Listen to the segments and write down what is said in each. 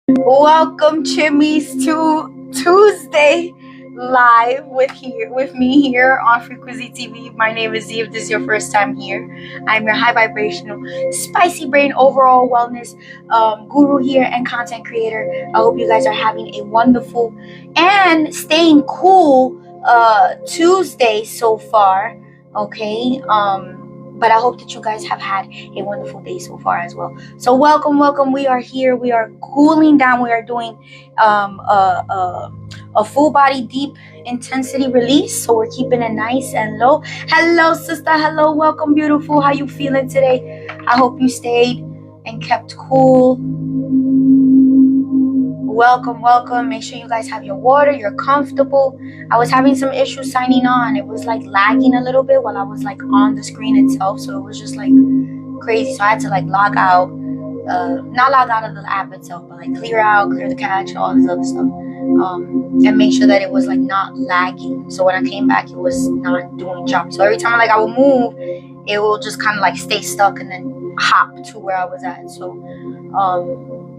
Welcome, Chimis, to Tuesday live with me here on Frequency TV. My name is Z. If this is your first time here, I'm your high vibrational, spicy brain, overall wellness guru here and content creator. I hope you guys are having a wonderful and staying cool Tuesday so far. Okay. But I hope that you guys have had a wonderful day so far as well. So welcome. We are here. We are cooling down. We are doing a full body deep intensity release. So we're keeping it nice and low. Hello, sister. Hello, welcome, beautiful. How you feeling today? I hope you stayed and kept cool. Welcome. Make sure you guys have your water. You're comfortable. I was having some issues signing on. It was like lagging a little bit while I was like on the screen itself. So it was just like crazy. So I had to like log out. Not log out of the app itself, but like clear the cache, all this other stuff. And make sure that it was like not lagging. So when I came back, it was not doing jump. So every time I would move, it will just kind of like stay stuck and then hop to where I was at. So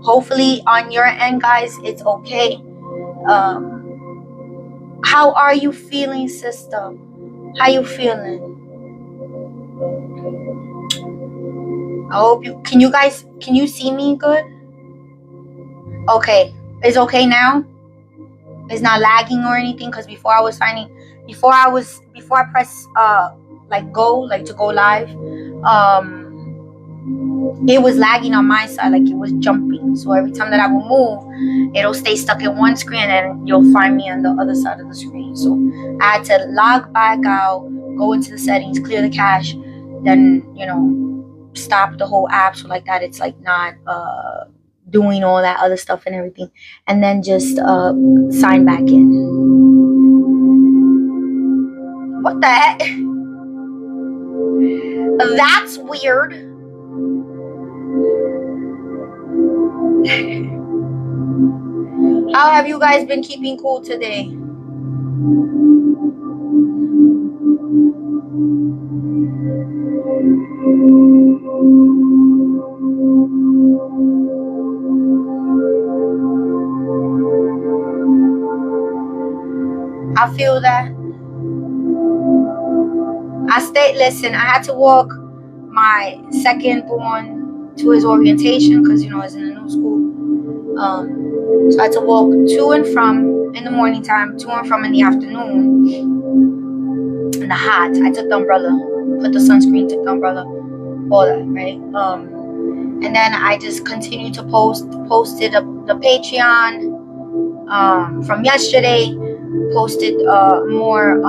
hopefully on your end, guys, it's okay. How are you feeling, sister? How you feeling? I hope can you see me good? Okay. It's okay now? It's not lagging or anything? Because before I press like go, like to go live, it was lagging on my side, like it was jumping. So every time that I will move, it'll stay stuck in one screen and you'll find me on the other side of the screen. So I had to log back out, go into the settings, clear the cache, then stop the whole app, so like that it's like not doing all that other stuff and everything, and then just sign back in. What the heck? That's weird. How have you guys been keeping cool today? I feel that. Listen, I had to walk my second born to his orientation because it's in a new school. So I had to walk to and from in the morning time, to and from in the afternoon. In the hot, I took the umbrella, put the sunscreen, took the umbrella, all that, right? And then I just continued to posted the Patreon from yesterday, posted more.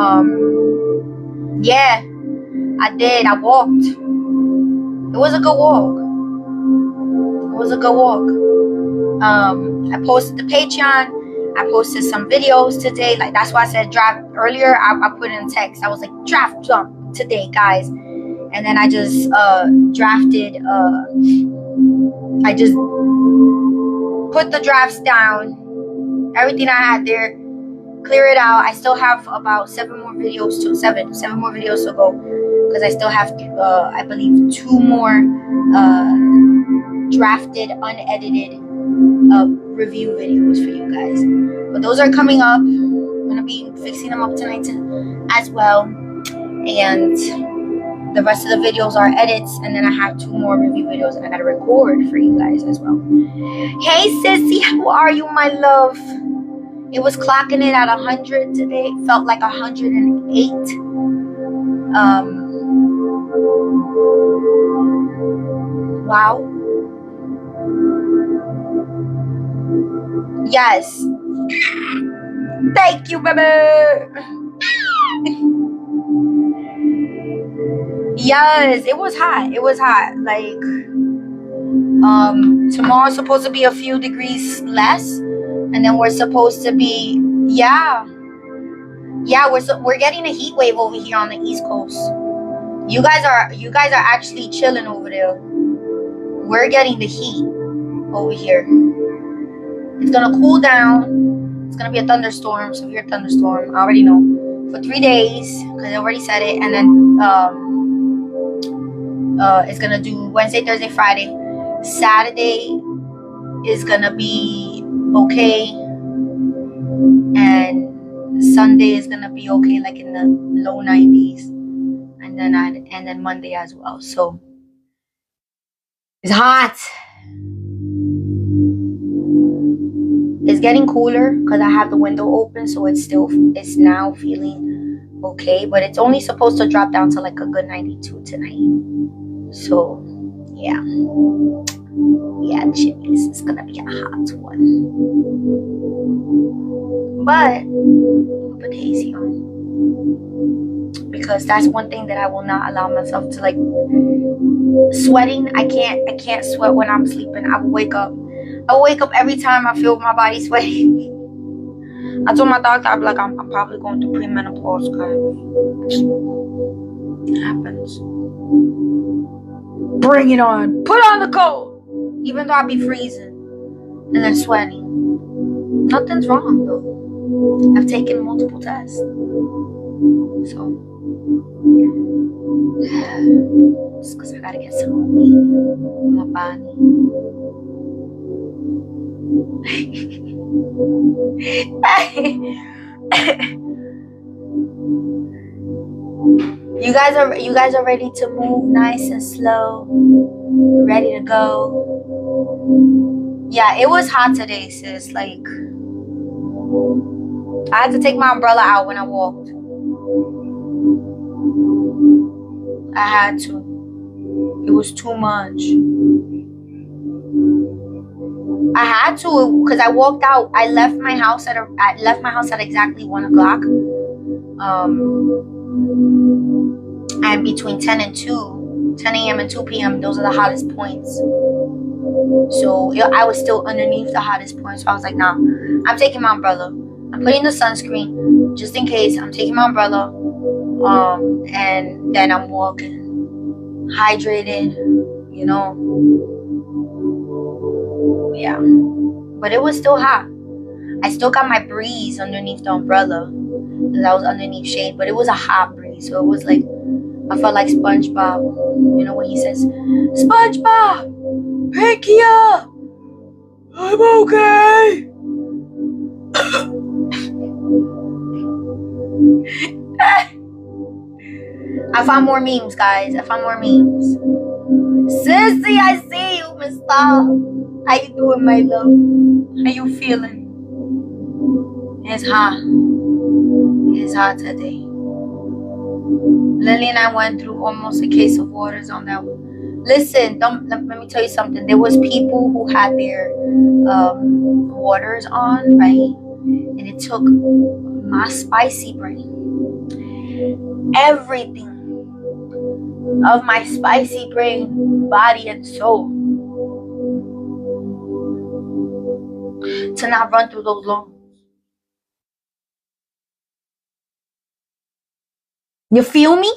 Yeah, I did. I walked. It was a good walk. I posted the Patreon. I posted some videos today. Like that's why I said draft earlier. I put in text. I was like draft jump today, guys. And then I just drafted. I just put the drafts down. Everything I had there. Clear it out. I still have about seven more videos to go because I still have I believe 2 more drafted unedited review videos for you guys, but those are coming up. I'm gonna be fixing them up tonight as well, and the rest of the videos are edits, and then I have 2 more review videos that I gotta record for you guys as well. Hey sissy, how are you, my love? It was clocking it at 100 today. It felt like 108. Wow. Yes. Thank you, baby. Yes, it was hot. Like, tomorrow's supposed to be a few degrees less. And then we're supposed to be, we're getting a heat wave over here on the East Coast. You guys are actually chilling over there. We're getting the heat over here. It's gonna cool down. It's gonna be a thunderstorm, severe thunderstorm. I already know, for 3 days because I already said it. And then it's gonna do Wednesday, Thursday, Friday, Saturday. is gonna be okay, and Sunday is gonna be okay, like in the low 90s, and then Monday as well. So it's hot. It's getting cooler because I have the window open, so it's now feeling okay, but it's only supposed to drop down to like a good 92 tonight. So yeah, Chimis, it's gonna be a hot one. But we'll put the AC on, because that's one thing that I will not allow myself to, like, sweating. I can't sweat when I'm sleeping. I will wake up every time I feel my body sweating. I told my doctor, I'm like, I'm probably going through premenopause, guys. It happens. Bring it on. Put on the coat. Even though I be freezing and then sweating. Nothing's wrong, though. I've taken multiple tests. So, it's because I gotta get some more meat in my body. You guys are ready to move nice and slow, ready to go. Yeah, it was hot today, sis. Like, I had to take my umbrella out when I walked. I had to. It was too much. I had to, because I walked out. I left my house at exactly 1 o'clock. And between 10 a.m. and 2 p.m., those are the hottest points. So I was still underneath the hottest point. So I was like, nah, I'm taking my umbrella. I'm putting the sunscreen just in case. I'm taking my umbrella. And then I'm walking. Hydrated, you know. Yeah. But it was still hot. I still got my breeze underneath the umbrella, because I was underneath shade. But it was a hot breeze. So it was like, I felt like SpongeBob. You know when he says, SpongeBob, pick you up. I'm okay. I found more memes, guys. I found more memes. Sissy, I see you, Miss How you doing, my love? How you feeling? It's hot. It's hot today. Lily and I went through almost a case of waters on that one. Listen, let me tell you something. There was people who had their waters on, right? And it took my spicy brain, everything of my spicy brain, body and soul, to not run through those lungs. You feel me?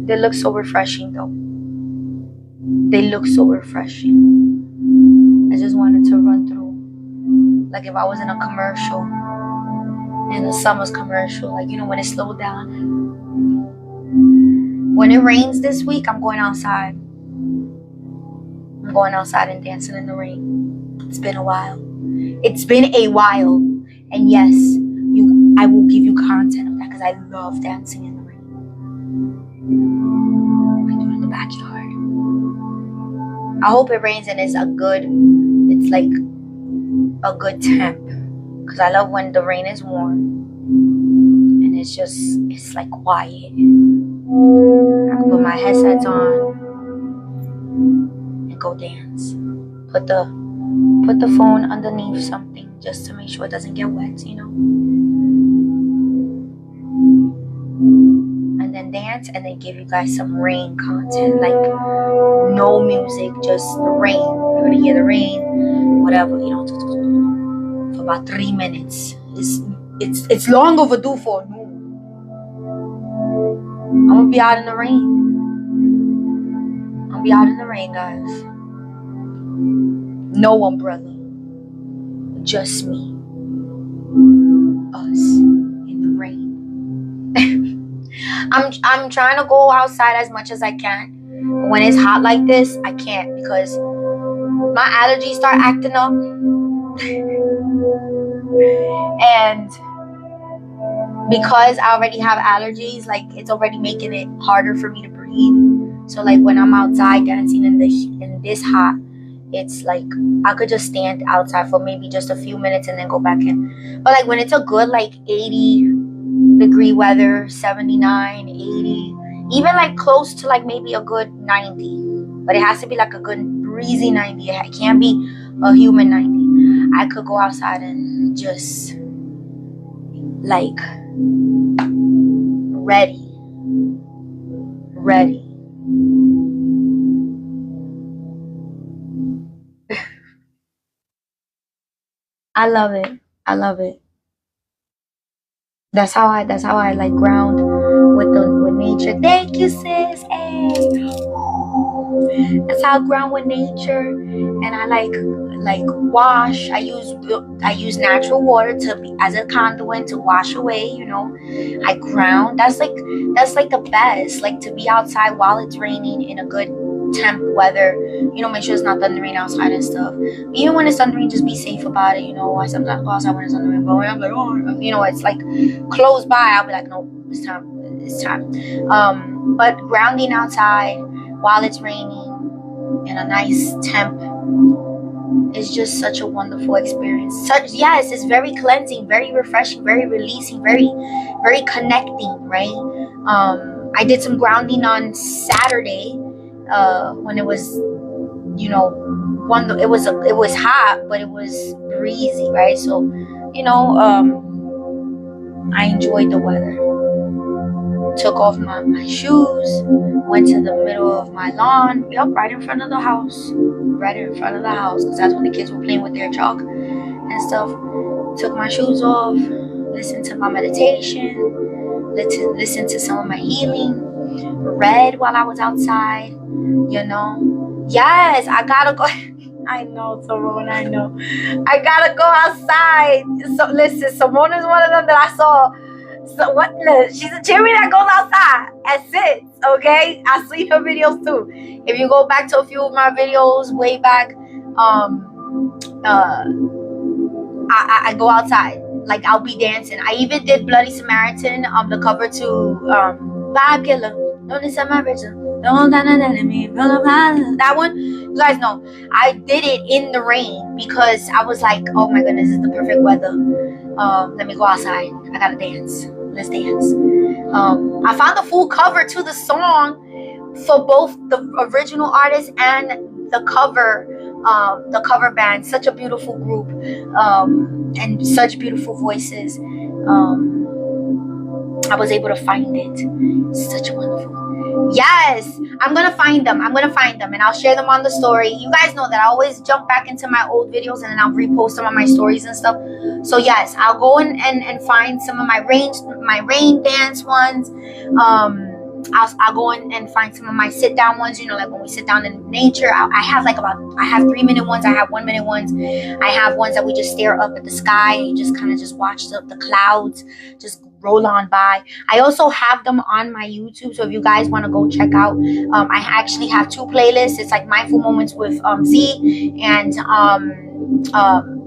They look so refreshing, though. They look so refreshing. I just wanted to run through, like if I was in a commercial, in a Summers commercial, like, you know, when it slowed down. When it rains this week, I'm going outside. I'm going outside and dancing in the rain. It's been a while. It's been a while. And yes, I will give you content of that, because I love dancing in the rain. I do it in the backyard. I hope it rains and it's like a good temp, because I love when the rain is warm and it's like quiet. I can put my headsets on and go dance. Put the phone underneath something just to make sure it doesn't get wet, you know. And then dance, and then give you guys some rain content, like no music, just the rain. You're gonna hear the rain, whatever, you know, for about 3 minutes. It's long overdue for a new. I'm gonna be out in the rain. I'll be out in the rain, guys. No umbrella. Just me. Us in the rain. I'm trying to go outside as much as I can. But when it's hot like this, I can't, because my allergies start acting up. And because I already have allergies, like, it's already making it harder for me to breathe. So like when I'm outside dancing in this hot, it's like I could just stand outside for maybe just a few minutes and then go back in. But like when it's a good like 80-degree weather, 79, 80, even like close to like maybe a good 90, but it has to be like a good breezy 90. It can't be a human 90. I could go outside and just like ready. I love it. That's how I like ground with nature. Thank you, sis. Hey. That's how I ground with nature. And I like wash. I use natural water as a conduit to wash away, you know. I ground. That's like the best. Like to be outside while it's raining in a good temp weather, you know, make sure it's not thundering outside and stuff. Even when it's thundering, just be safe about it, you know. I sometimes go outside when it's thundering, but when I'm like, oh, you know, it's like close by, I'll be like, no, it's time. But grounding outside while it's raining in a nice temp is just such a wonderful experience. Yes, it's very cleansing, very refreshing, very releasing, very connecting, right? I did some grounding on Saturday when it was, you know, it was hot, but it was breezy, right? So, you know, I enjoyed the weather. Took off my shoes, went to the middle of my lawn, right in front of the house, because that's when the kids were playing with their chalk and stuff. Took my shoes off, listened to my meditation, listened to some of my healing, read while I was outside, you know. Yes, I gotta go. I know, Simone, I know. I gotta go outside. So listen, Simone is one of them that I saw. So what? She's a cheerleader that goes outside and sits. Okay, I see her videos too. If you go back to a few of my videos way back, I go outside. Like I'll be dancing. I even did Bloody Samaritan, the cover to Vibe Killer. Don't listen my original. That one, you guys know. I did it in the rain because I was like, oh my goodness, this is the perfect weather. Let me go outside. I gotta dance. Let's dance. I found the full cover to the song for both the original artist and the cover band. Such a beautiful group, and such beautiful voices. I was able to find it. Such a wonderful. Yes, I'm gonna find them and I'll share them on the story. You guys know that I always jump back into my old videos and then I'll repost some of my stories and stuff. So yes, I'll go and find some of my rain dance ones. I'll go in and find some of my sit down ones, you know, like when we sit down in nature. I have 3-minute ones, I have 1-minute ones, I have ones that we just stare up at the sky and you just kind of just watch the clouds just roll on by. I also have them on my YouTube, so if you guys want to go check out, I actually have 2 playlists. It's like Mindful Moments with Z, and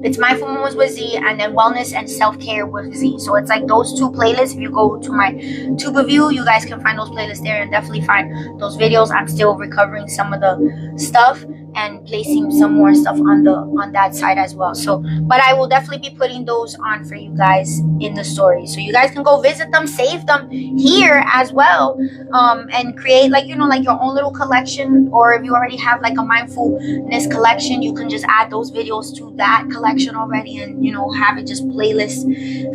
it's Mindful Moments with Z, and then Wellness and Self-Care with Z. So it's like those 2 playlists. If you go to my tube review, you guys can find those playlists there and definitely find those videos. I'm still recovering some of the stuff and placing some more stuff on that side as well. So, but I will definitely be putting those on for you guys in the story, so you guys can go visit them, save them here as well, and create like, you know, like your own little collection. Or if you already have like a mindfulness collection, you can just add those videos to that collection already, and you know, have it just playlist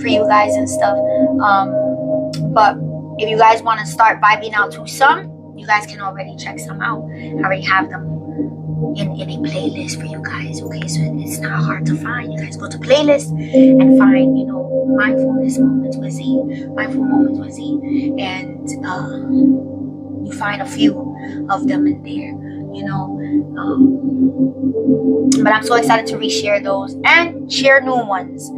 for you guys and stuff. But if you guys want to start vibing out to some, you guys can already check some out. I already have them in a playlist for you guys. Okay, so it's not hard to find. You guys go to playlist and find, you know, mindful moments with Z, and you find a few of them in there, you know. But I'm so excited to reshare those and share new ones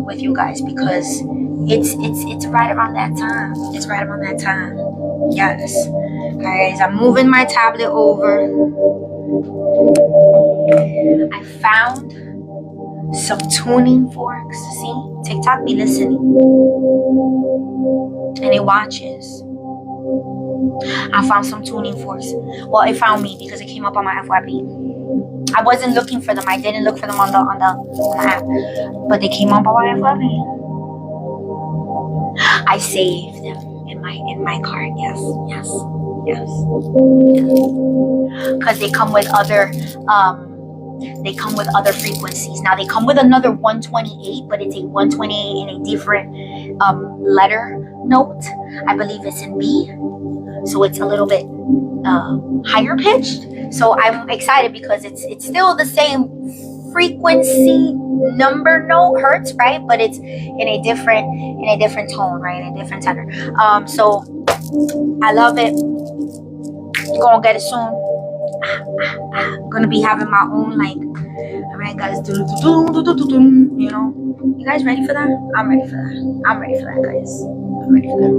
with you guys, because It's right around that time. It's right around that time. Yes. Guys, I'm moving my tablet over. I found some tuning forks. See, TikTok be listening and it watches. I found some tuning forks. Well, it found me because it came up on my FYP. I wasn't looking for them. I didn't look for them on the app, but they came up on my FYP. I saved them in my cart. Yes. Because they come with other frequencies. Now they come with another 128, but it's a 128 in a different letter note. I believe it's in B, so it's a little bit higher pitched. So I'm excited because it's still the same frequency number note, hertz, right? But it's in a different tone, right? In a different tenor. So I love it. Gonna get it soon. Gonna be having my own, like, all right, guys, you know, you guys ready for that? I'm ready for that. I'm ready for that, guys. I'm ready for that.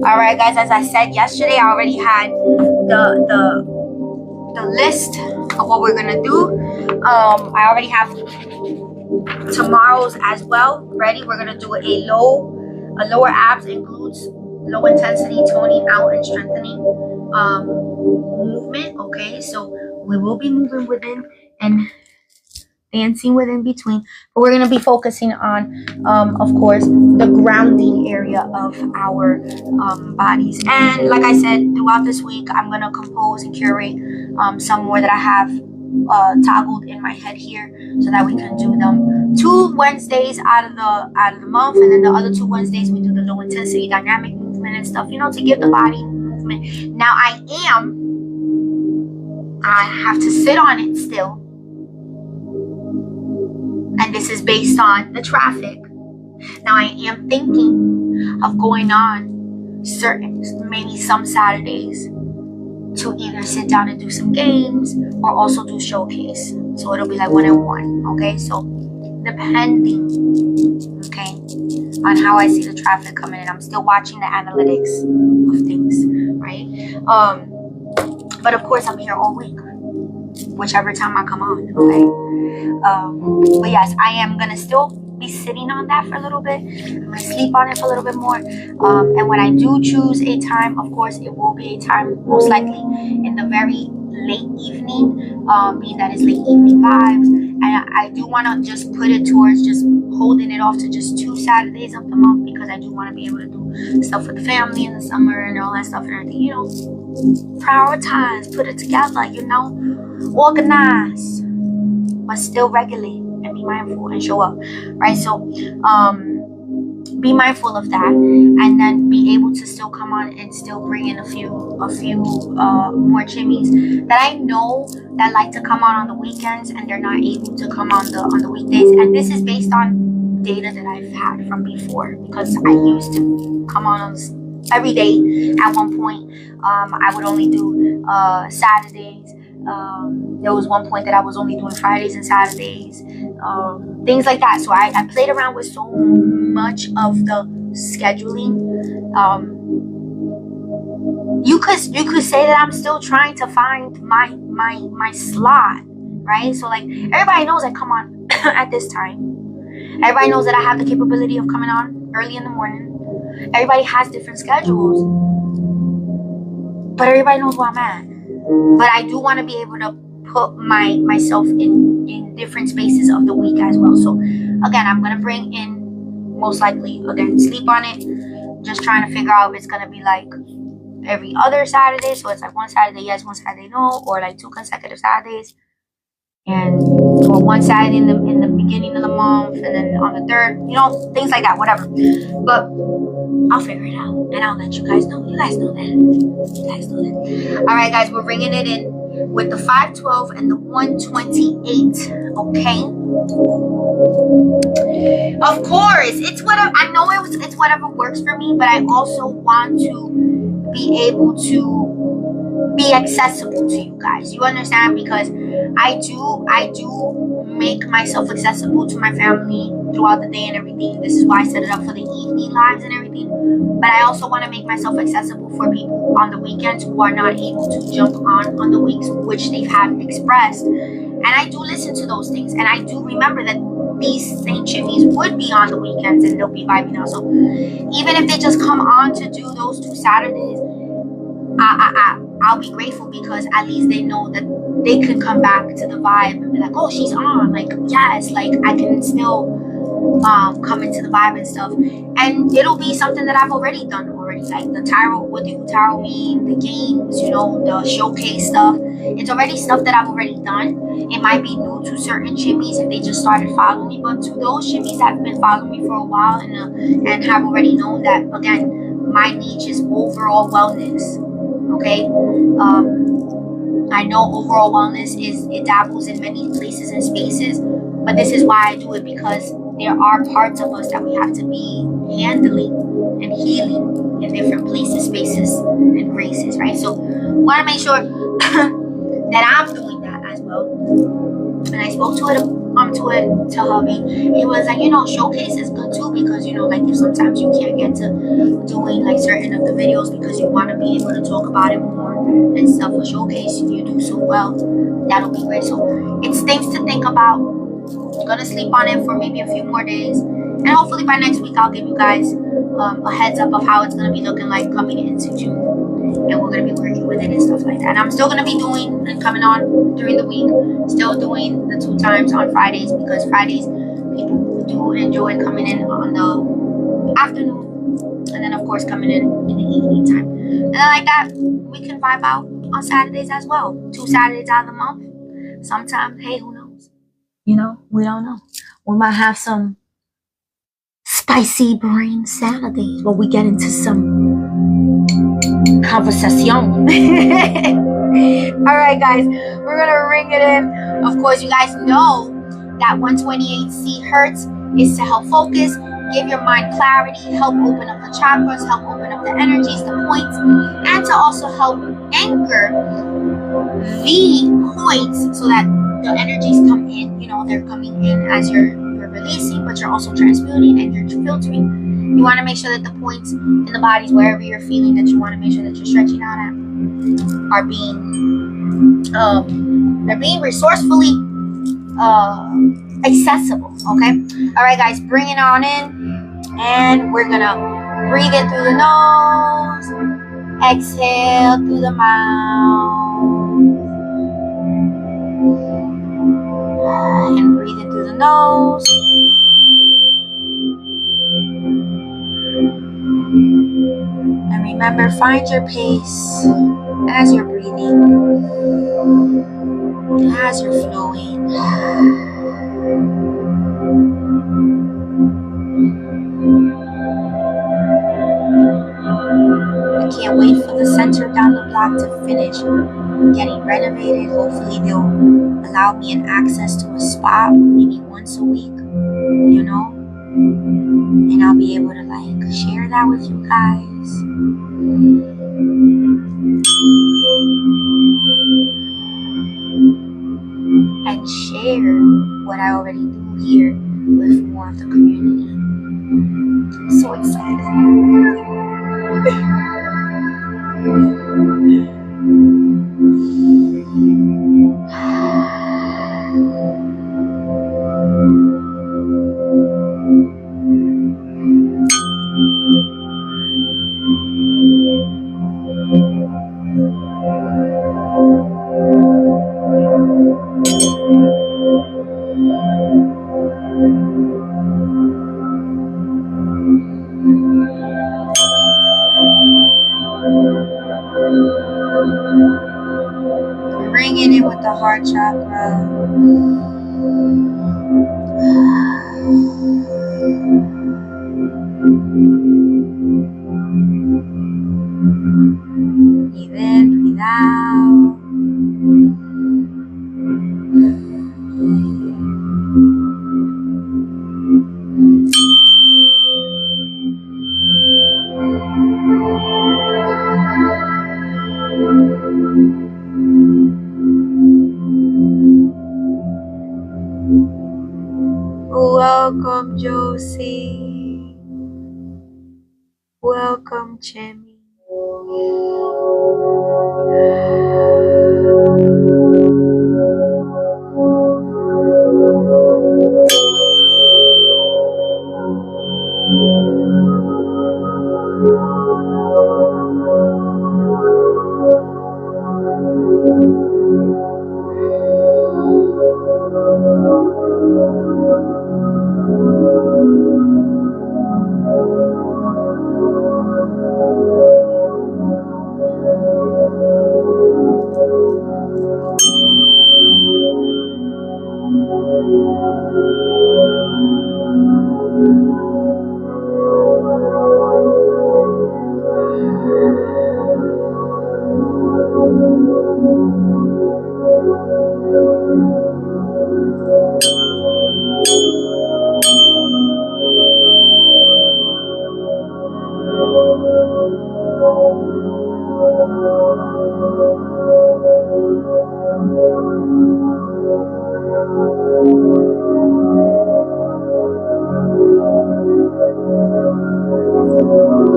All right, guys. As I said yesterday, I already had the list of what we're gonna do. I already have tomorrow's as well ready. We're gonna do a lower abs and glutes, low intensity toning out and strengthening movement. Okay, so we will be moving within and dancing within between, but we're going to be focusing on of course the grounding area of our bodies. And like I said, throughout this week I'm going to compose and curate some more that I have toggled in my head here, so that we can do them 2 Wednesdays out of the month, and then the other 2 Wednesdays we do the low intensity dynamic movement and stuff, you know, to give the body movement. Now I have to sit on it still, and this is based on the traffic. Now I am thinking of going on maybe some Saturdays to either sit down and do some games or also do showcase. So it'll be like 1-on-1. Okay, so depending, okay, on how I see the traffic coming in. I'm still watching the analytics of things, right? But of course I'm here all week, whichever time I come on, okay? But yes, I am gonna still be sitting on that for a little bit. I'm gonna sleep on it for a little bit more. And when I do choose a time, of course it will be a time most likely in the very late evening, being that it's late evening vibes. And I do want to just put it towards just holding it off to just 2 Saturdays of the month, because I do want to be able to do stuff with the family in the summer and all that stuff and everything, you know, prioritize, put it together, you know, organize, but still regulate and be mindful and show up, right? So be mindful of that, and then be able to still come on and still bring in a few more chimmies that I know that like to come on the weekends and they're not able to come on the weekdays. And this is based on data that I've had from before, because I used to come on every day at one point. I would only do Saturdays. There was one point that I was only doing Fridays and Saturdays, things like that. So I played around with so much of the scheduling. You could say that I'm still trying to find my slot, right? So like everybody knows I come on at this time. Everybody knows that I have the capability of coming on early in the morning. Everybody has different schedules, but everybody knows where I'm at. But I do want to be able to put myself in different spaces of the week as well. So again, I'm going to bring in, most likely, again, sleep on it. Just trying to figure out if it's going to be like every other Saturday. So it's like 1 Saturday yes, 1 Saturday no, or like 2 consecutive Saturdays. And or 1 Saturday in the beginning of the month, and then on the 3rd, you know, things like that, whatever. But I'll figure it out, and I'll let you guys know. You guys know that. You guys know that. All right, guys, we're bringing it in with the 512 and the 128. Okay. Of course, it's whatever. I know it's whatever works for me, but I also want to be able to be accessible to you guys. You understand? Because I do make myself accessible to my family throughout the day and everything. This is why I set it up for the evening lives and everything. But I also want to make myself accessible for people on the weekends who are not able to jump on the weeks, which they have expressed. And I do listen to those things, and I do remember that these same Chimis would be on the weekends and they'll be vibing out. So even if they just come on to do those 2 Saturdays, I'll be grateful, because at least they know that they can come back to the vibe and be like, oh, she's on. Like, yes, like I can still come into the vibe and stuff. And it'll be something that I've already done already. Like the tarot, what do tarot mean, the games, you know, the showcase stuff. It's already stuff that I've already done. It might be new to certain Chimis if they just started following me, but to those Chimis that have been following me for a while and have already known that, again, my niche is overall wellness. Okay, I know overall wellness it dabbles in many places and spaces, but this is why I do it, because there are parts of us that we have to be handling and healing in different places, spaces, and races, right? So I want to make sure that I'm doing that as well. And I spoke to hubby. It was like, you know, showcase is good too, because, you know, like if sometimes you can't get to doing like certain of the videos because you want to be able to talk about it more and stuff. For showcase, you do so well, that'll be great. So it's things to think about. I'm gonna sleep on it for maybe a few more days, and hopefully by next week I'll give you guys a heads up of how it's gonna be looking like coming into June, and we're gonna be working with it and stuff like that. And I'm still gonna be doing and coming on during the week, still doing the 2 times on Fridays, because Fridays people do enjoy coming in on the afternoon, and then of course coming in the evening time. And then like that, we can vibe out on Saturdays as well. 2 Saturdays out of the month. Sometimes, hey, who knows? You know, we don't know. We might have some spicy brain Saturdays where we get into some conversation. All right, guys, we're gonna ring it in. Of course, you guys know that 128C hertz is to help focus, give your mind clarity, help open up the chakras, help open up the energies, the points, and to also help anchor the points so that the energies come in. You know, they're coming in as you're releasing, but you're also transmuting and you're filtering. You want to make sure that the points in the bodies, wherever you're feeling that you want to make sure that you're stretching out at, are being resourcefully accessible. Okay. All right, guys, bring it on in, and we're gonna breathe in through the nose, exhale through the mouth, and breathe in through the nose, and remember, find your pace as you're breathing, as you're flowing. I can't wait for the center down the block to finish getting renovated. Hopefully they'll allow me an access to a spa maybe once a week, you know, and I'll be able to like share that with you guys. And share what I already do here with more of the community. I'm so excited. Bringing it with the heart chakra. Breathe in, breathe out. Welcome, Josie. Welcome, Chimis.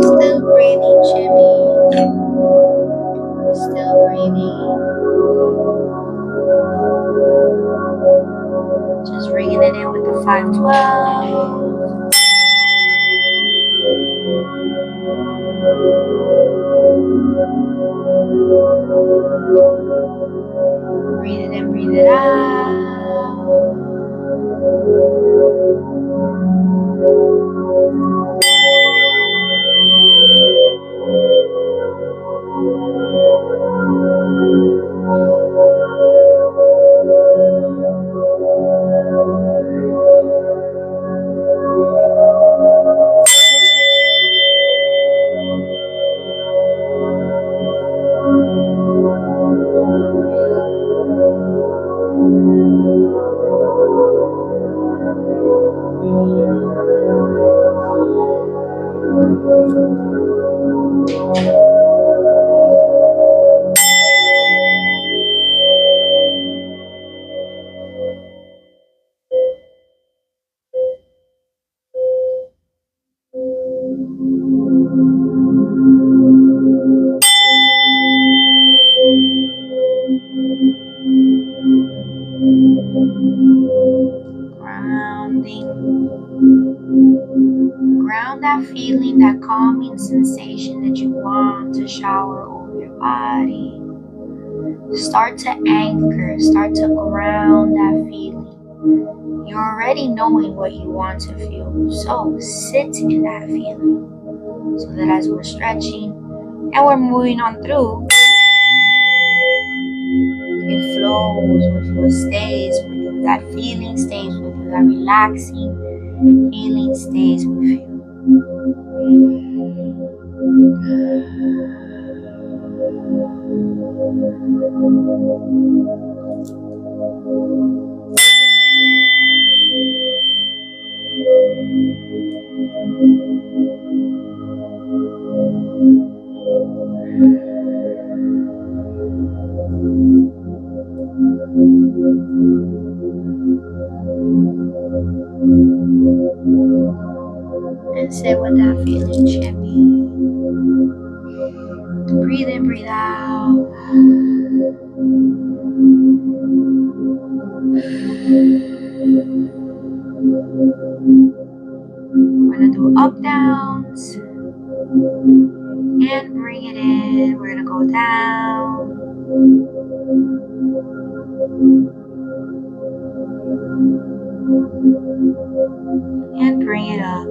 Still breathing, Chimis. Still breathing. Just bringing it in with the 512. Breathe it in, breathe it out. Ground that feeling, that calming sensation that you want to shower over your body. Start to anchor, start to ground that feeling. You're already knowing what you want to feel, so sit in that feeling. So that as we're stretching and we're moving on through, it flows with you, it stays with you. That feeling stays with you, that relaxing feeling stays with you. And sit with that feeling, Chimis. Breathe in, breathe out. We're gonna do up downs and bring it in. We're gonna go down and bring it up.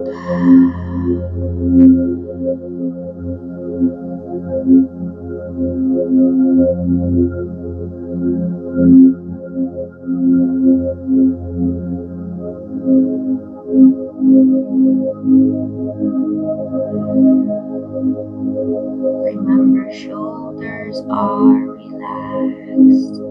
Remember, shoulders are relaxed.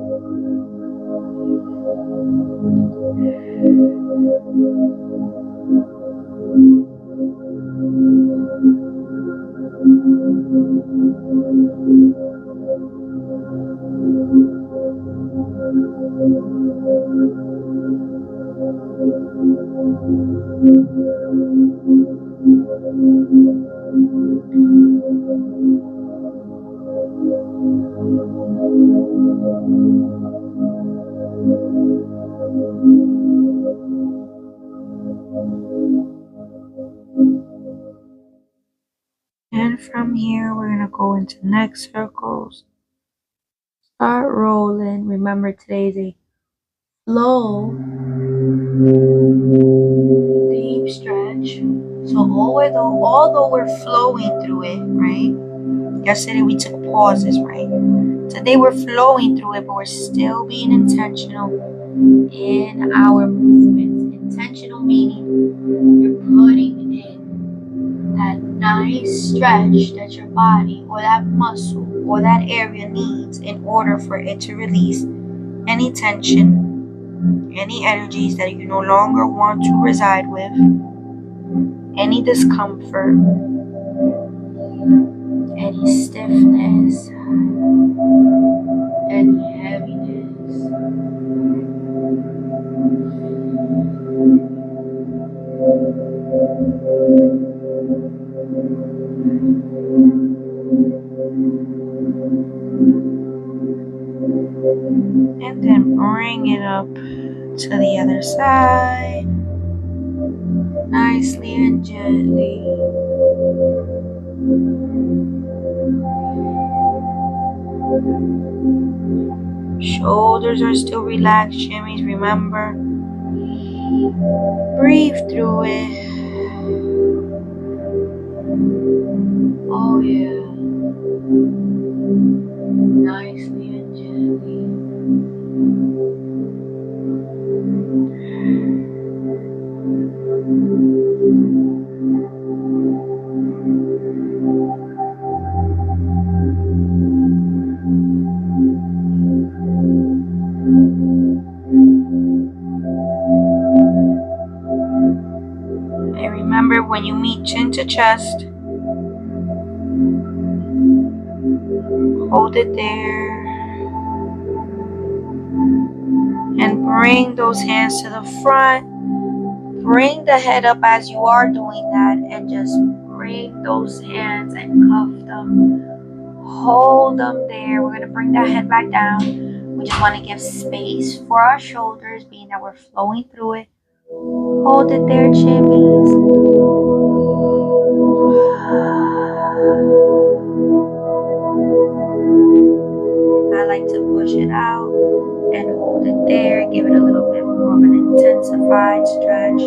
And from here, we're going to go into neck circles. Start rolling. Remember, today is a flow, deep stretch. So although we're flowing through it, right? Yesterday we took pauses, right? Today we're flowing through it, but we're still being intentional in our movements. Intentional meaning you're putting in that nice stretch that your body or that muscle or that area needs in order for it to release any tension, any energies that you no longer want to reside with, any discomfort, any stiffness, any heaviness. And then bring it up to the other side, nicely and gently. Shoulders are still relaxed, Chimis. Remember, breathe through it. Oh yeah, nicely and gently. And remember, when you meet chin to chest, hold it there. And bring those hands to the front. Bring the head up as you are doing that. And just bring those hands and cuff them. Hold them there. We're going to bring that head back down. We just want to give space for our shoulders, being that we're flowing through it. Hold it there, Chimis. I like to push it out and hold it there. Give it a little bit more of an intensified stretch.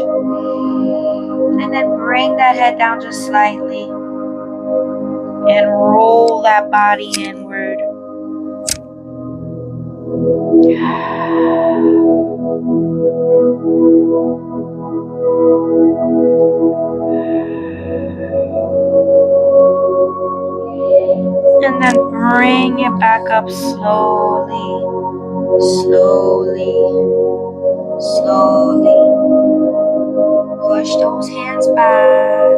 And then bring that head down just slightly. And roll that body inward. And then bring it back up slowly, slowly, slowly. Push those hands back.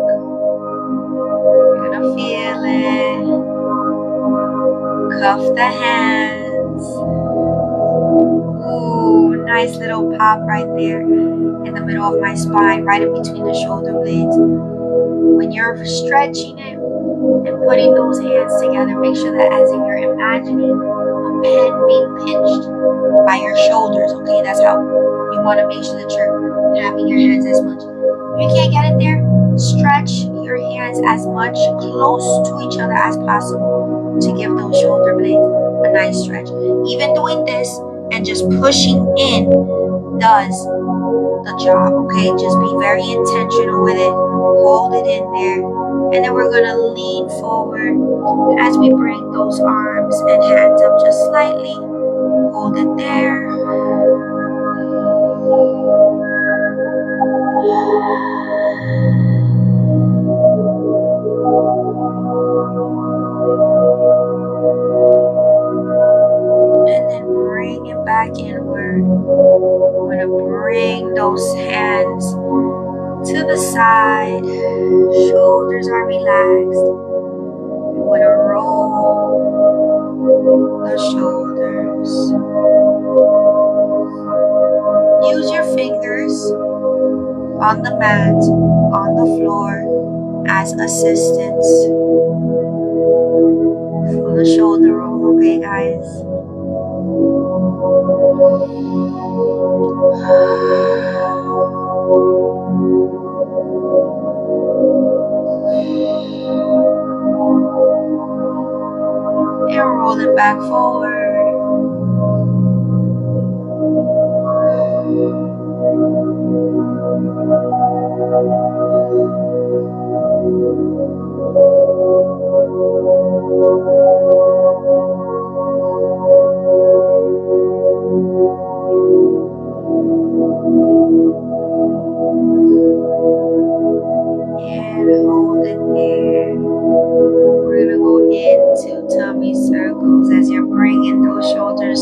You're gonna feel it. Cuff the hands. Ooh, nice little pop right there in the middle of my spine, right in between the shoulder blades. When you're stretching it and putting those hands together, make sure that as if you're imagining a pen being pinched by your shoulders, okay? That's how you want to make sure that you're having your hands as much. If you can't get it there, stretch your hands as much close to each other as possible to give those shoulder blades a nice stretch. Even doing this and just pushing in does the job, okay? Just be very intentional with it. Hold it in there. And then we're going to lean forward as we bring those arms and hands up just slightly. Hold it there. And then bring it back inward. We're going to bring those hands to the side. Shoulders are relaxed. We want to roll the shoulders. Use your fingers on the mat, on the floor, as assistance for the shoulder roll, okay guys? And roll it back forward. And hold it there. We're gonna go into tummy circles as you're bringing those shoulders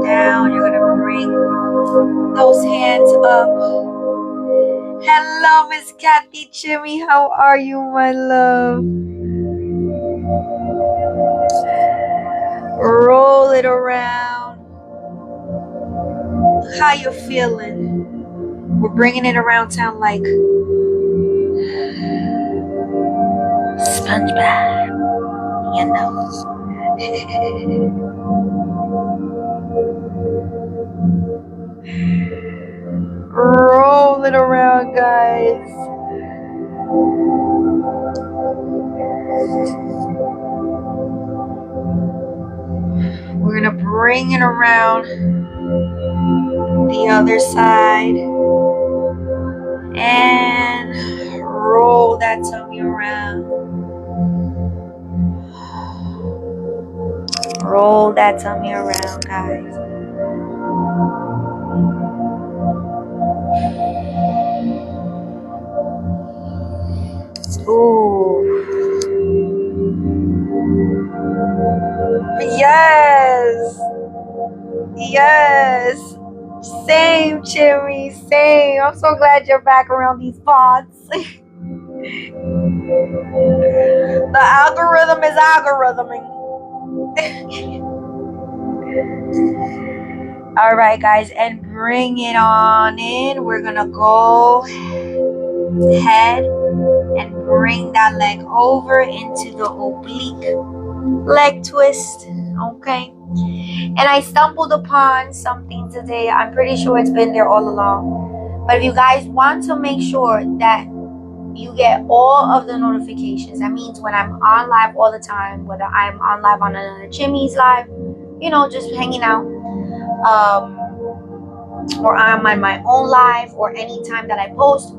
down. You're gonna bring those hands up. Hello, Miss Kathy Chimmy. How are you, my love? Roll it around. How you feeling? We're bringing it around town like SpongeBob. You know. Roll it around, guys. We're gonna bring it around the other side and roll that tummy around. Roll that tummy around, guys. Ooh. Yes. Yes. Same, Chimmy. Same. I'm so glad you're back around these pots. The algorithm is algorithming. All right, guys, and bring it on in. We're gonna go ahead and bring that leg over into the oblique leg twist. Okay. And I stumbled upon something today. I'm pretty sure it's been there all along. But if you guys want to make sure that you get all of the notifications, that means when I'm on live all the time, whether I'm on live on another Chimis live, you know, just hanging out, or I'm on my own live, or anytime that I post,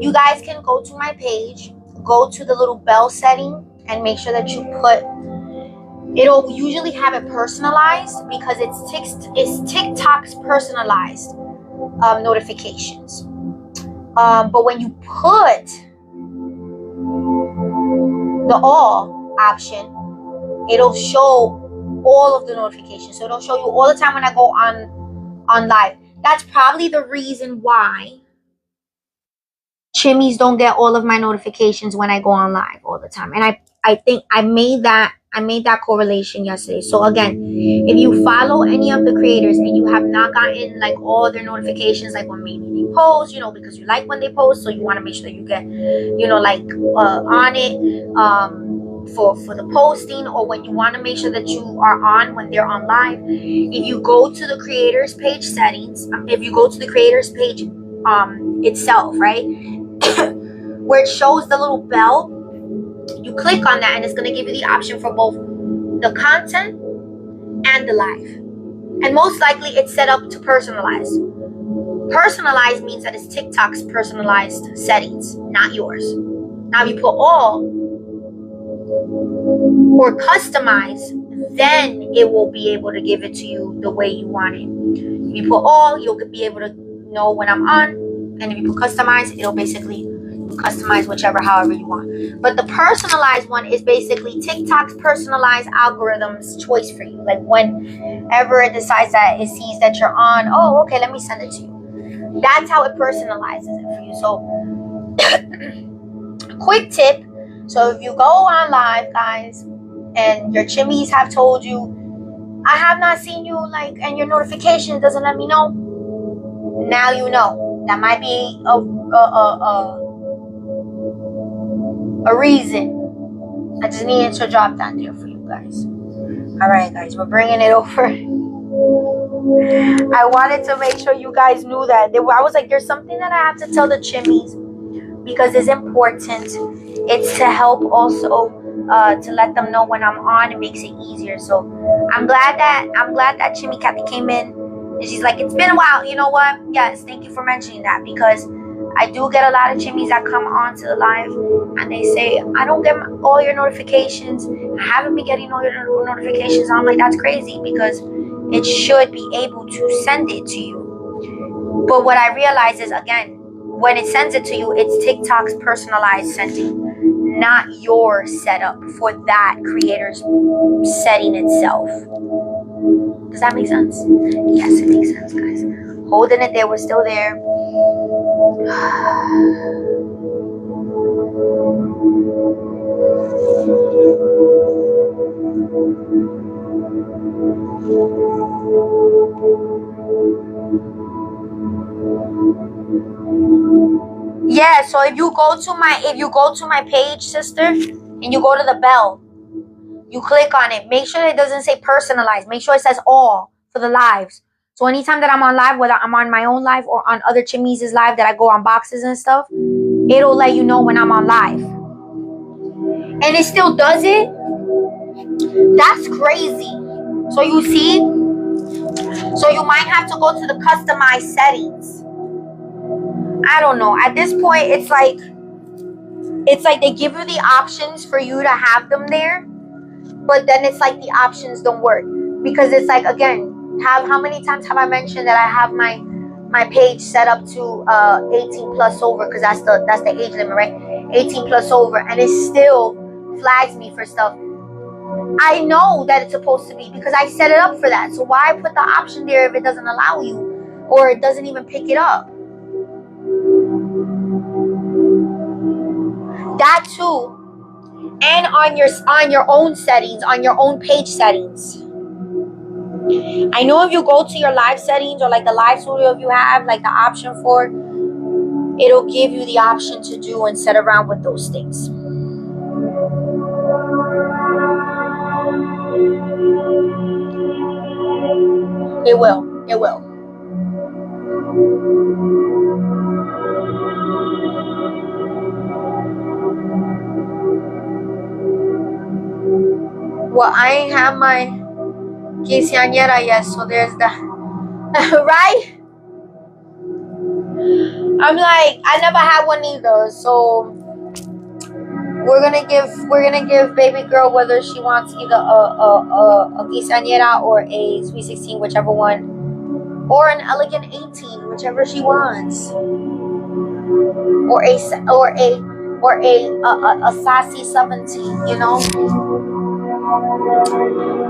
you guys can go to my page, go to the little bell setting, and make sure that you put, it'll usually have it personalized because it's TikTok's personalized notifications. But when you put the all option, it'll show all of the notifications. So it'll show you all the time when I go on live. That's probably the reason why Chimis don't get all of my notifications when I go on live all the time. And I think I made that correlation yesterday. So again, if you follow any of the creators and you have not gotten like all their notifications, like when maybe they post, you know, because you like when they post, so you want to make sure that you get, you know, like on it for the posting, or when you want to make sure that you are on when they're on live, if you go to the creators page settings, if you go to the creators page itself, right, where it shows the little bell, you click on that and it's going to give you the option for both the content and the live. And most likely it's set up to personalize. Personalized means that it's TikTok's personalized settings, not yours. Now if you put all or customize, then it will be able to give it to you the way you want it. If you put all, you'll be able to know when I'm on. And if you put customize, it'll basically customize however you want. But the personalized one is basically TikTok's personalized algorithm's choice for you. Like whenever it decides that it sees that you're on, oh, okay, let me send it to you. That's how it personalizes it for you. So quick tip. So if you go on live, guys, and your Chimis have told you, I have not seen you, like, and your notification doesn't let me know. Now you know. That might be a reason. I just needed to drop that there for you guys. Alright guys, we're bringing it over. I wanted to make sure you guys knew that. I was like, there's something that I have to tell the Chimis because it's important. It's to help also to let them know when I'm on. It makes it easier. So I'm glad that Chimmy Kathy came in and she's like, it's been a while. You know what? Yes, thank you for mentioning that, because I do get a lot of Chimmies that come on to the live and they say, I don't get all your notifications. I haven't been getting all your notifications. I'm like, that's crazy, because it should be able to send it to you. But what I realize is, again, when it sends it to you, it's TikTok's personalized sending, not your setup for that creator's setting itself. Does that make sense? Yes, it makes sense, guys. Holding it there, we're still there. Yeah, so if you go to my page, sister, and you go to the bell, you click on it, make sure it doesn't say personalized. Make sure it says all for the lives. So anytime that I'm on live, whether I'm on my own live or on other Chimis' live that I go on boxes and stuff, it'll let you know when I'm on live. And it still does it. That's crazy. So you see? So you might have to go to the customized settings. I don't know. At this point, it's like they give you the options for you to have them there, but then it's like the options don't work, because it's like, again, how many times have I mentioned that I have my page set up to 18 plus over, because that's the age limit, right? 18 plus over, and it still flags me for stuff. I know that it's supposed to be, because I set it up for that. So why put the option there if it doesn't allow you, or it doesn't even pick it up? That too. And on your own settings, on your own page settings. I know if you go to your live settings, or like the live studio, if you have like the option for, it'll give you the option to do and set around with those things. It will. It will. Well, I ain't have my quinceañera yet, so there's that. Right? I'm like, I never had one either, so we're gonna give baby girl, whether she wants either a quinceañera or a sweet 16, whichever one, or an elegant 18, whichever she wants, or a sassy 17, you know,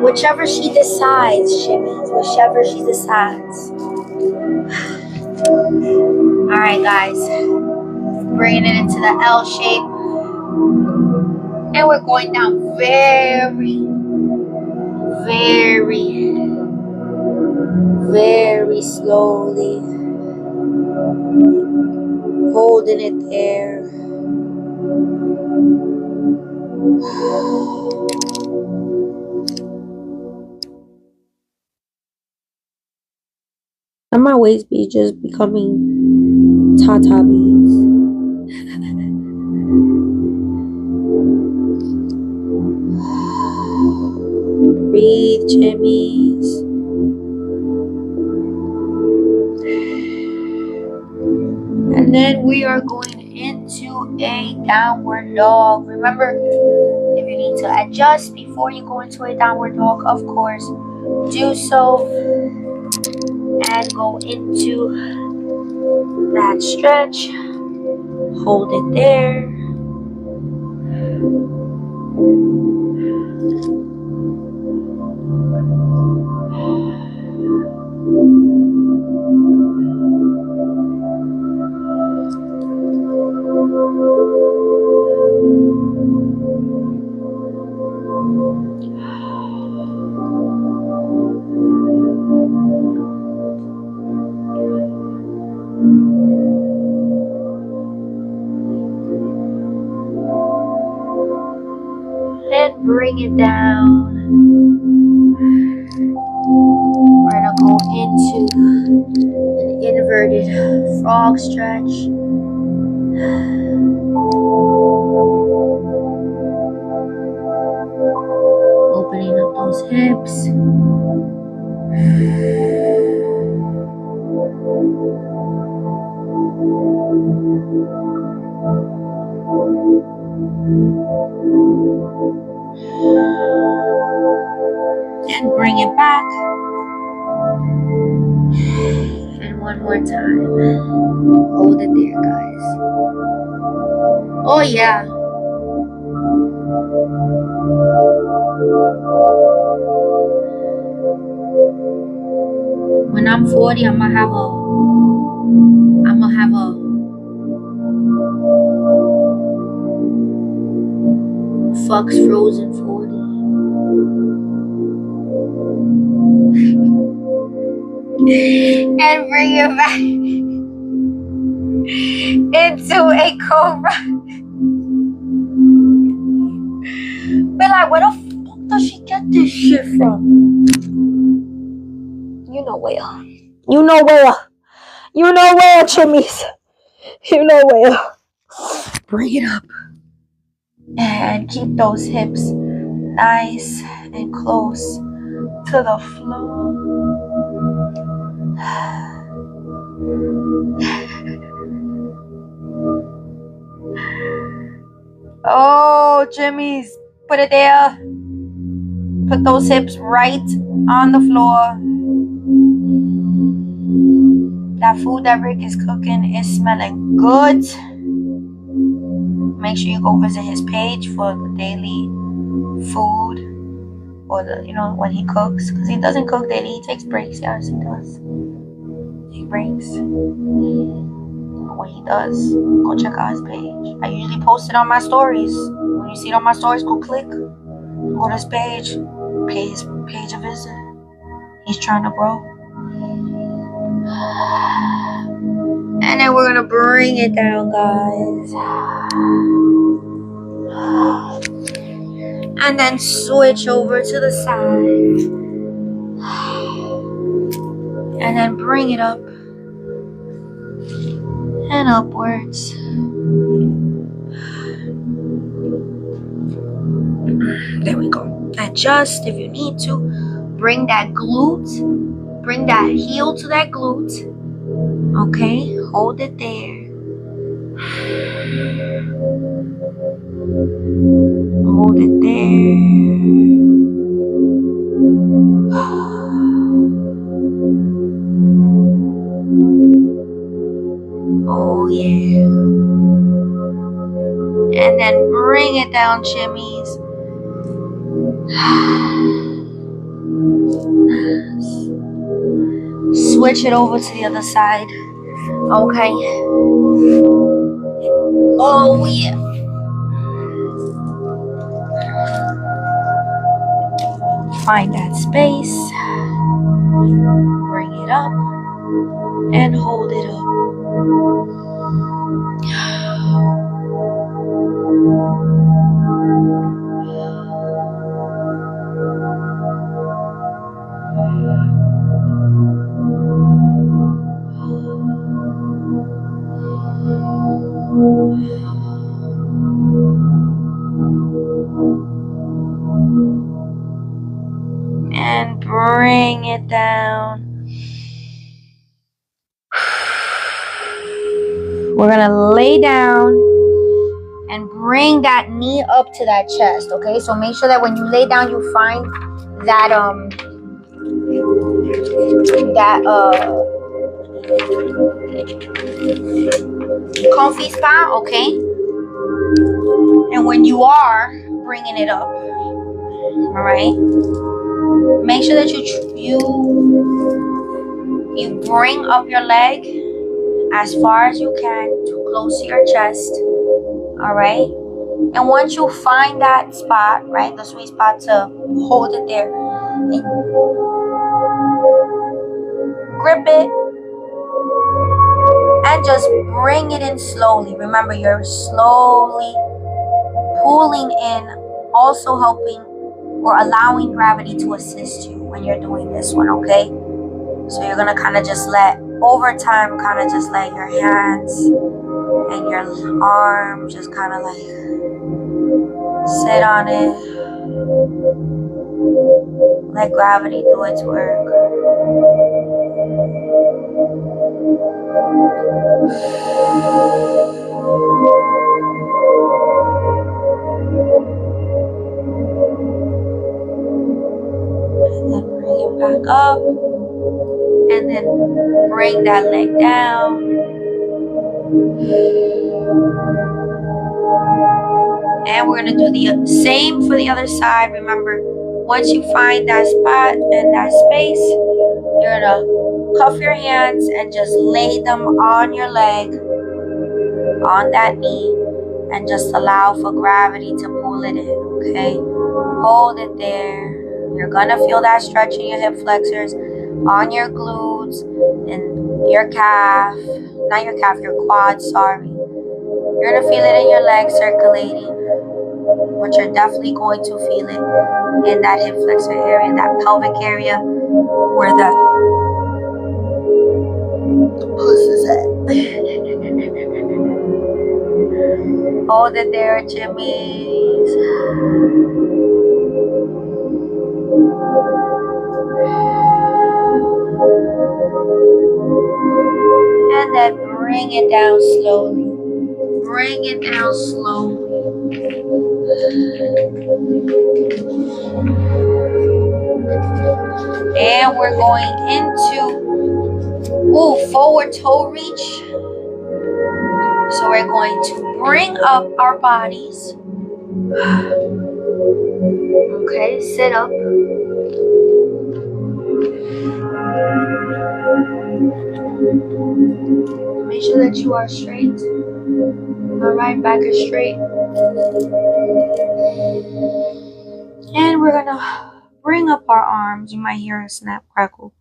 whichever she decides, Chimis, whichever she decides. All right, guys, bringing it into the L shape, and we're going down very, very, very slowly, holding it there. And my waist be just becoming tata beads. Breathe, Chimis. And then we are going into a downward dog. Remember, if you need to adjust before you go into a downward dog, of course, do so. And go into that stretch. Hold it there. bring it down. We're gonna go into an inverted frog stretch. Opening up those hips. And bring it back. And one more time. Hold it there, guys. Oh yeah. When I'm 40, I'm gonna have a Fox Frozen 40. And bring it back into a cobra. But like, where the fuck does she get this shit from? You know where. You know where. You know where, Chimis. You know where. Bring it up. And keep those hips nice and close to the floor. Oh, Chimis. Put it there. Put those hips right on the floor. That food that Rick is cooking is smelling good. Make sure you go visit his page for the daily food, or the, when he cooks, because he doesn't cook daily. He takes breaks. Yes, he does. He breaks. When he does, go check out his page. I usually post it on my stories. When you see it on my stories, go click, go to his page, pay his page a visit. He's trying to grow. And then we're gonna bring it down, guys. And then switch over to the side. And then bring it up and upwards. There we go. Adjust if you need to. Bring that glute. Bring that heel to that glute. Okay, hold it there. Hold it there. Oh yeah. And then bring it down, Chimis. Switch it over to the other side. Okay. Oh yeah. Find that space. Bring it up and hold it up. And bring it down. We're gonna lay down and bring that knee up to that chest, okay? So make sure that when you lay down, you find that comfy spot, okay? And when you are bringing it up, all right, make sure that you bring up your leg as far as you can to close to your chest, all right? And once you find that spot, right, the sweet spot to hold it there, grip it and just bring it in slowly. Remember, you're slowly pulling in also helping or allowing gravity to assist you when you're doing this one, okay? So you're gonna kind of just over time, kind of just let your hands and your arms just kind of like sit on it. Let gravity do its work. And then bring it back up. And then bring that leg down. And we're going to do the same for the other side. Remember, once you find that spot and that space, you're going to cuff your hands and just lay them on your leg, on that knee, and just allow for gravity to pull it in, okay? Hold it there. You're going to feel that stretch in your hip flexors, on your glutes, and your calf. Not your calf, your quad, sorry. You're going to feel it in your legs circulating. But you're definitely going to feel it in that hip flexor area, that pelvic area, where that puss is at. Hold it there, Chimis. And then bring it down slowly. Bring it down slowly. And we're going into forward toe reach. So we're going to bring up our bodies. Okay, sit up. Make sure that you are straight. Alright, back is straight. And we're gonna bring up our arms. You might hear a snap, crackle.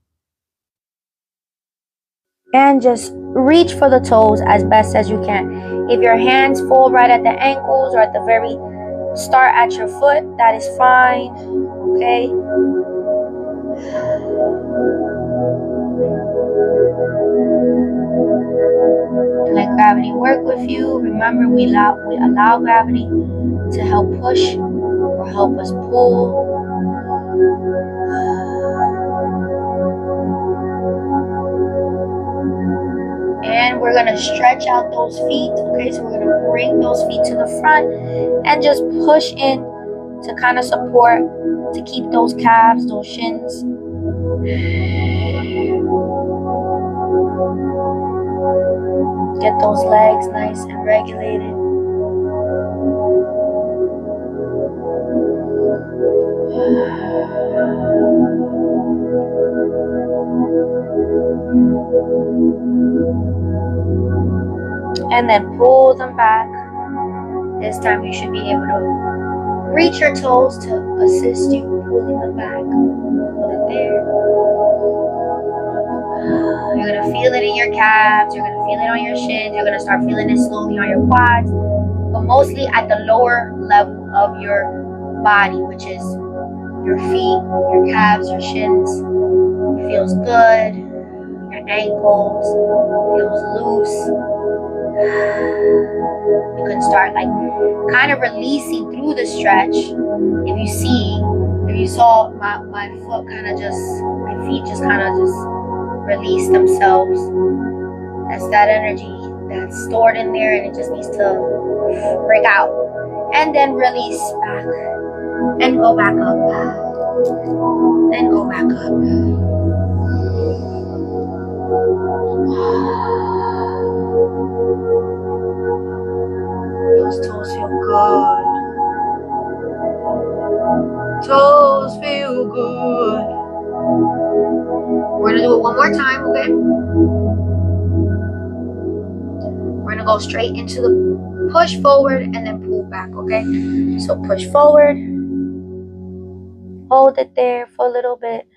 And just reach for the toes as best as you can. If your hands fall right at the ankles or at the very start at your foot, that is fine. Okay. Let gravity work with you. Remember, we allow gravity to help push or help us pull. And we're going to stretch out those feet. Okay, so we're going to bring those feet to the front and just push in to kind of support, to keep those calves, those shins. Get those legs nice and regulated. And then pull them back. This time you should be able to reach your toes to assist you pulling them back. Pull it there. You're going to feel it in your calves. You're going to feel it on your shins. You're going to start feeling it slowly on your quads. But mostly at the lower level of your body, which is your feet, your calves, your shins. It feels good. Your ankles feels loose. You can start like kind of releasing through the stretch. If you saw my foot kind of just, my feet just kind of just release themselves. That's that energy that's stored in there and it just needs to break out. And then release back. And go back up. Then go back up. Those toes feel good. Toes feel good. We're gonna do it one more time, okay? We're gonna go straight into the push forward and then pull back, okay? So push forward. Hold it there for a little bit.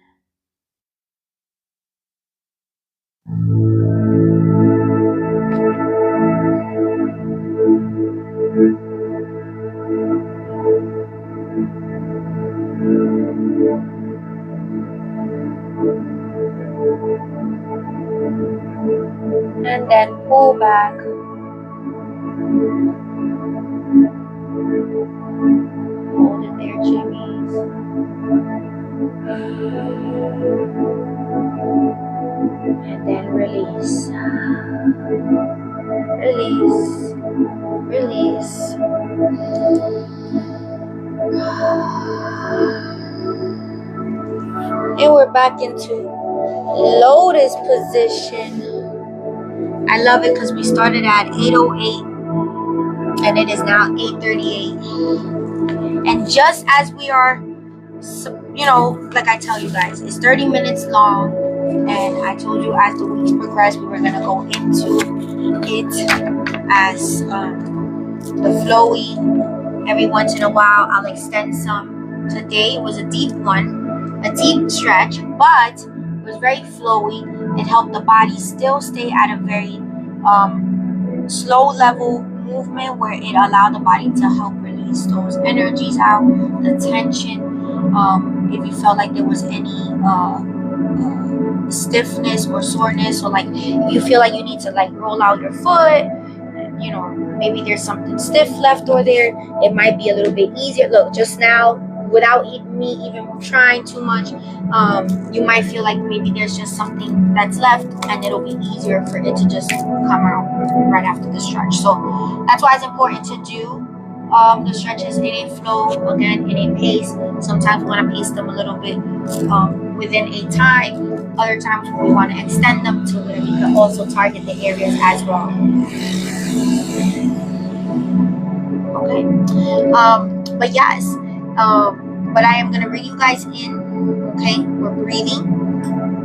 then pull back. Hold it there, Chimis. And then release. Release. Release. And we're back into lotus position. I love it because we started at 8:08 and it is now 8:38. And just as we are, you know, like I tell you guys, it's 30 minutes long. And I told you as the weeks progress, we were going to go into it as the flowy. Every once in a while, I'll extend some. Today was a deep one, a deep stretch, but it was very flowy. It helped the body still stay at a very slow level movement where it allowed the body to help release those energies out, the tension. If you felt like there was any stiffness or soreness, or like you feel like you need to like roll out your foot, you know, maybe there's something stiff left or there, it might be a little bit easier. Look, just now, without me even trying too much, you might feel like maybe there's just something that's left, and it'll be easier for it to just come out right after the stretch. So that's why it's important to do the stretches in a flow, again, in a pace. Sometimes we want to pace them a little bit within a time. Other times we want to extend them to where we can also target the areas as well. Okay. But yes, but I am going to bring you guys in. Okay, we're breathing.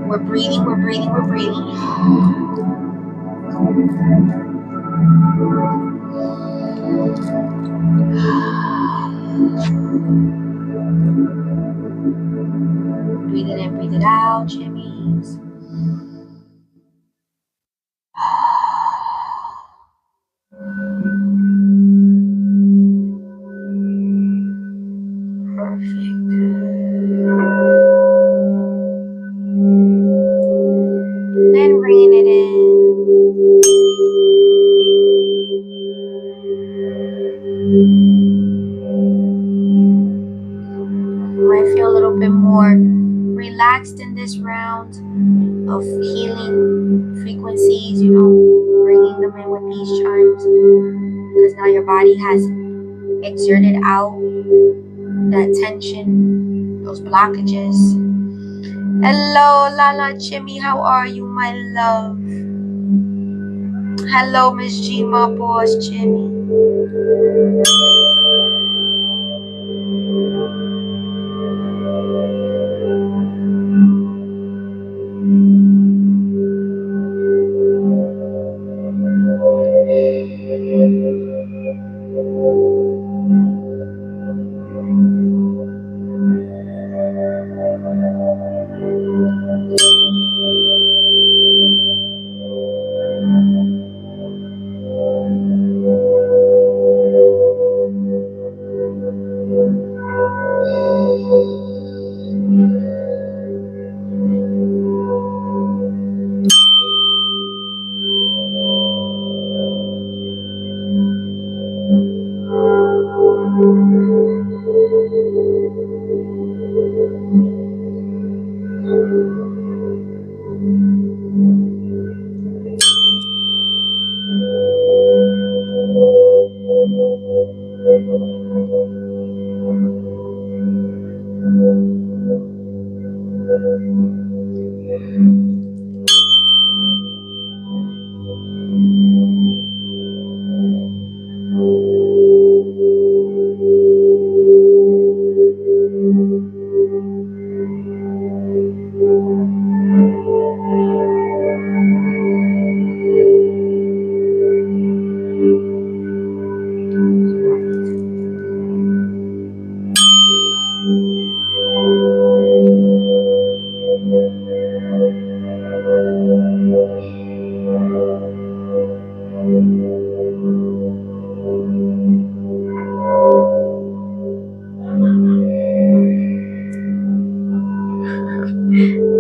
We're breathing. We're breathing. We're breathing. Breathe it in, breathe it out, Chimis. Perfect. Then bringing it in. You might feel a little bit more relaxed in this round of healing frequencies, you know, bringing them in with these chimes, because now your body has exerted out that tension, those blockages. Hello, Lala Chimmy, how are you, my love? Hello, Miss G, my boss, Chimmy.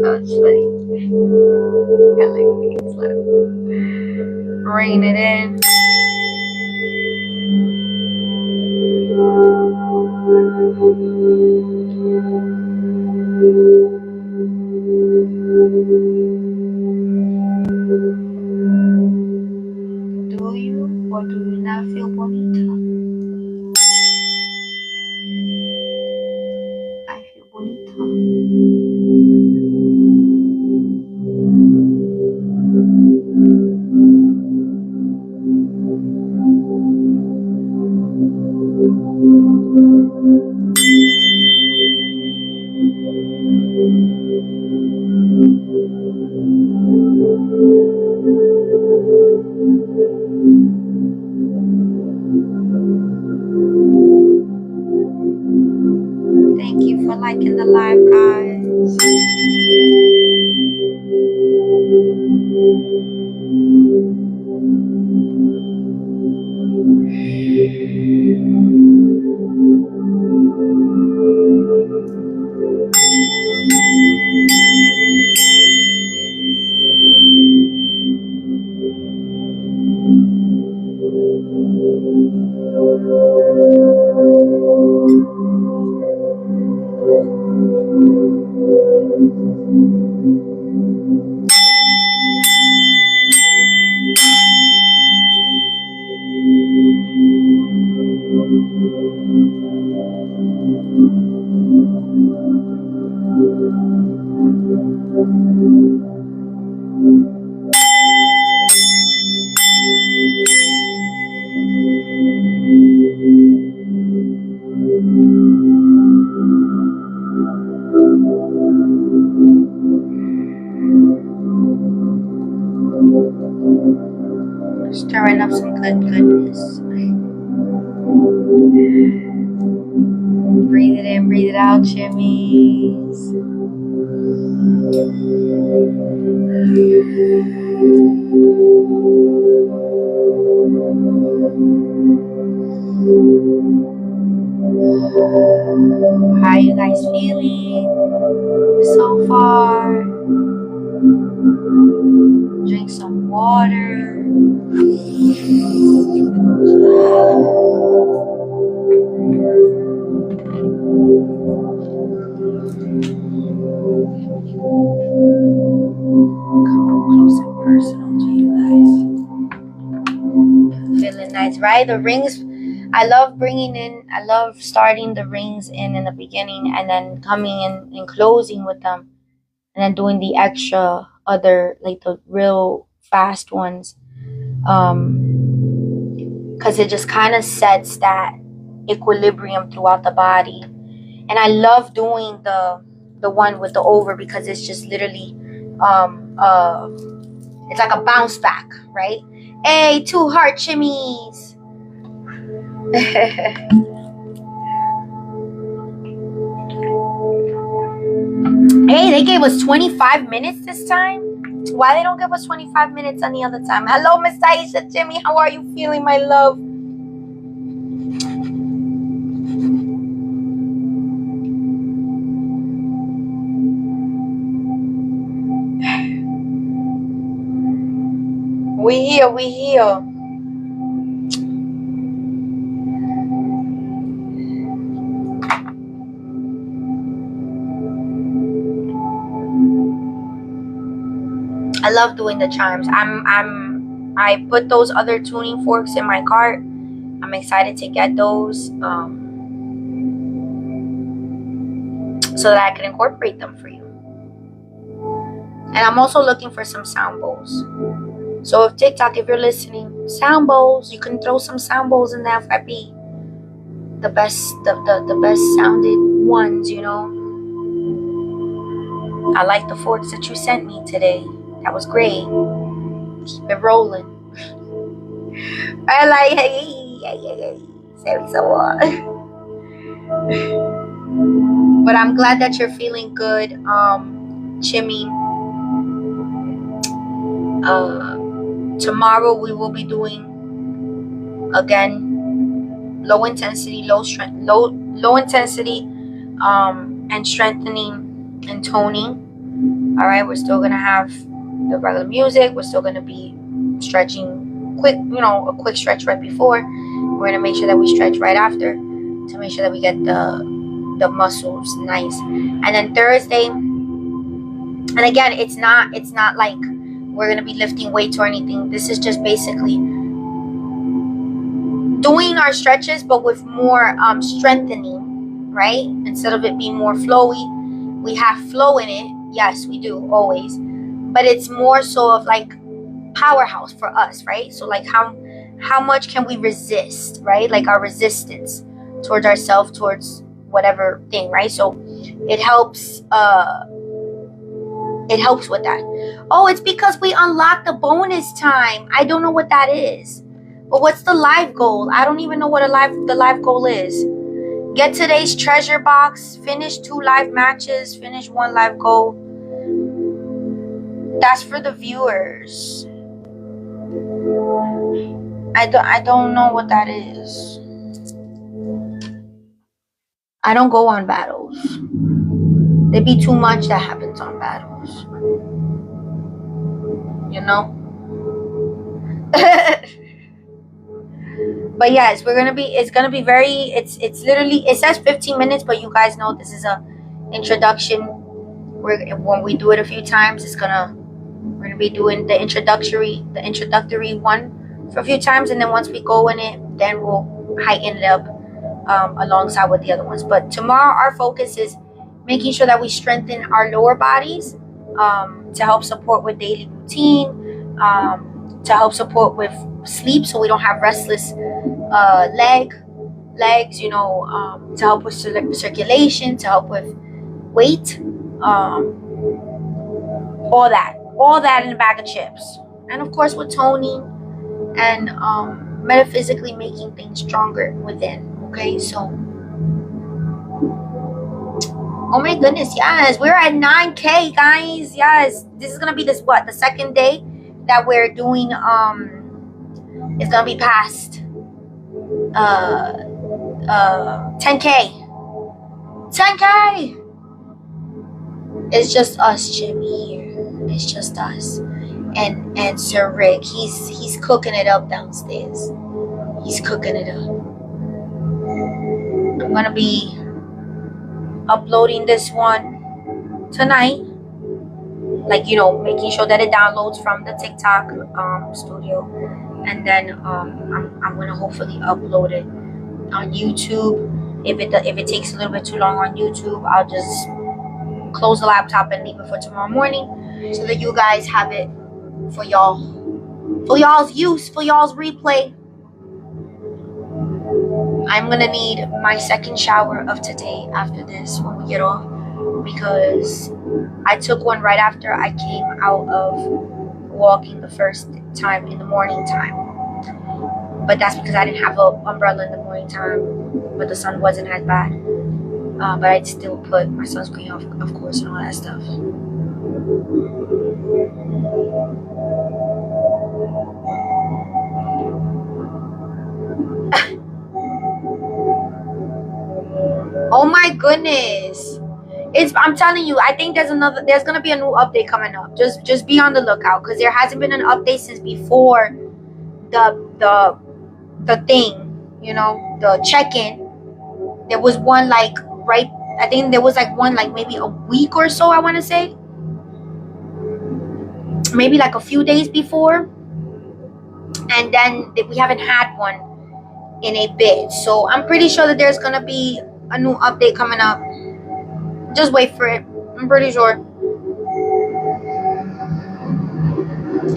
That's funny. I like being slow. Bring it in. Do you or do you not feel bonita? I feel bonita. Thank you for liking the live, guys. Stirring up some goodness. Breathe it in, breathe it out, Chimis. How are you guys feeling so far? Drink some water. Come close and personal to you guys. Feeling nice, right? The rings, I love bringing in, I love starting the rings in the beginning and then coming in and closing with them. And then doing the extra other, like the real fast ones. Because it just kind of sets that equilibrium throughout the body. And I love doing the one with the over because it's just literally it's like a bounce back, right? Hey, 2 heart Chimis. Hey, they gave us 25 minutes this time. Why they don't give us 25 minutes any other time? Hello, Miss Aisha, Jimmy. How are you feeling, my love? We here. I love doing the chimes. I put those other tuning forks in my cart. I'm excited to get those so that I can incorporate them for you. And I'm also looking for some sound bowls. So if TikTok, if you're listening, sound bowls, you can throw some sound bowls in the FIP. The best sounded ones, you know. I like the forks that you sent me today. That was great. Keep it rolling. I like, hey. But I'm glad that you're feeling good, Chimmy. Tomorrow we will be doing again low intensity, low intensity, and strengthening and toning. All right, we're still gonna have the regular music. We're still gonna be stretching a quick stretch right before. We're gonna make sure that we stretch right after to make sure that we get the muscles nice. And then Thursday, and again, it's not like we're gonna be lifting weights or anything. This is just basically doing our stretches, but with more strengthening, right? Instead of it being more flowy, we have flow in it. Yes, we do always, but it's more so of like powerhouse for us, right? So like how much can we resist, right? Like our resistance towards ourselves, towards whatever thing, right? So it helps with that. Oh, it's because we unlocked the bonus time. I don't know what that is. But what's the live goal? I don't even know what the live goal is. Get today's treasure box, finish 2 live matches, finish 1 live goal. That's for the viewers. I don't know what that is. I don't go on battles. There'd be too much that happens on battles. You know? But yes, it's gonna be very, it's literally, it says 15 minutes, but you guys know this is a introduction. When we do it a few times, we're gonna be doing the introductory one for a few times, and then once we go in it, then we'll heighten it up alongside with the other ones. But tomorrow our focus is making sure that we strengthen our lower bodies to help support with daily routine, to help support with sleep so we don't have restless legs, to help with circulation, to help with weight, all that in a bag of chips. And of course with toning and metaphysically making things stronger within. Okay, so oh my goodness, yes, we're at 9K, guys. Yes, this is gonna be the second day that we're doing it's gonna be past 10K. It's just us, Jimmy, here. It's just us and Sir Rick. He's cooking it up downstairs. He's cooking it up. I'm gonna be uploading this one tonight, like making sure that it downloads from the TikTok studio, and then I'm gonna hopefully upload it on YouTube. If it takes a little bit too long on YouTube, I'll just close the laptop and leave it for tomorrow morning, so that you guys have it for y'all's use, for y'all's replay. I'm gonna need my second shower of today after this when we get off, because I took one right after I came out of walking the first time in the morning time. But that's because I didn't have an umbrella in the morning time, but the sun wasn't as bad. But I'd still put my sunscreen off, of course, and all that stuff. Oh my goodness. I'm telling you, I think there's gonna be a new update coming up. Just be on the lookout, because there hasn't been an update since before the thing, the check-in. There was one I think there was one maybe a week or so, I want to say. Maybe like a few days before. And then we haven't had one in a bit. So I'm pretty sure that there's gonna be a new update coming up. Just wait for it. I'm pretty sure.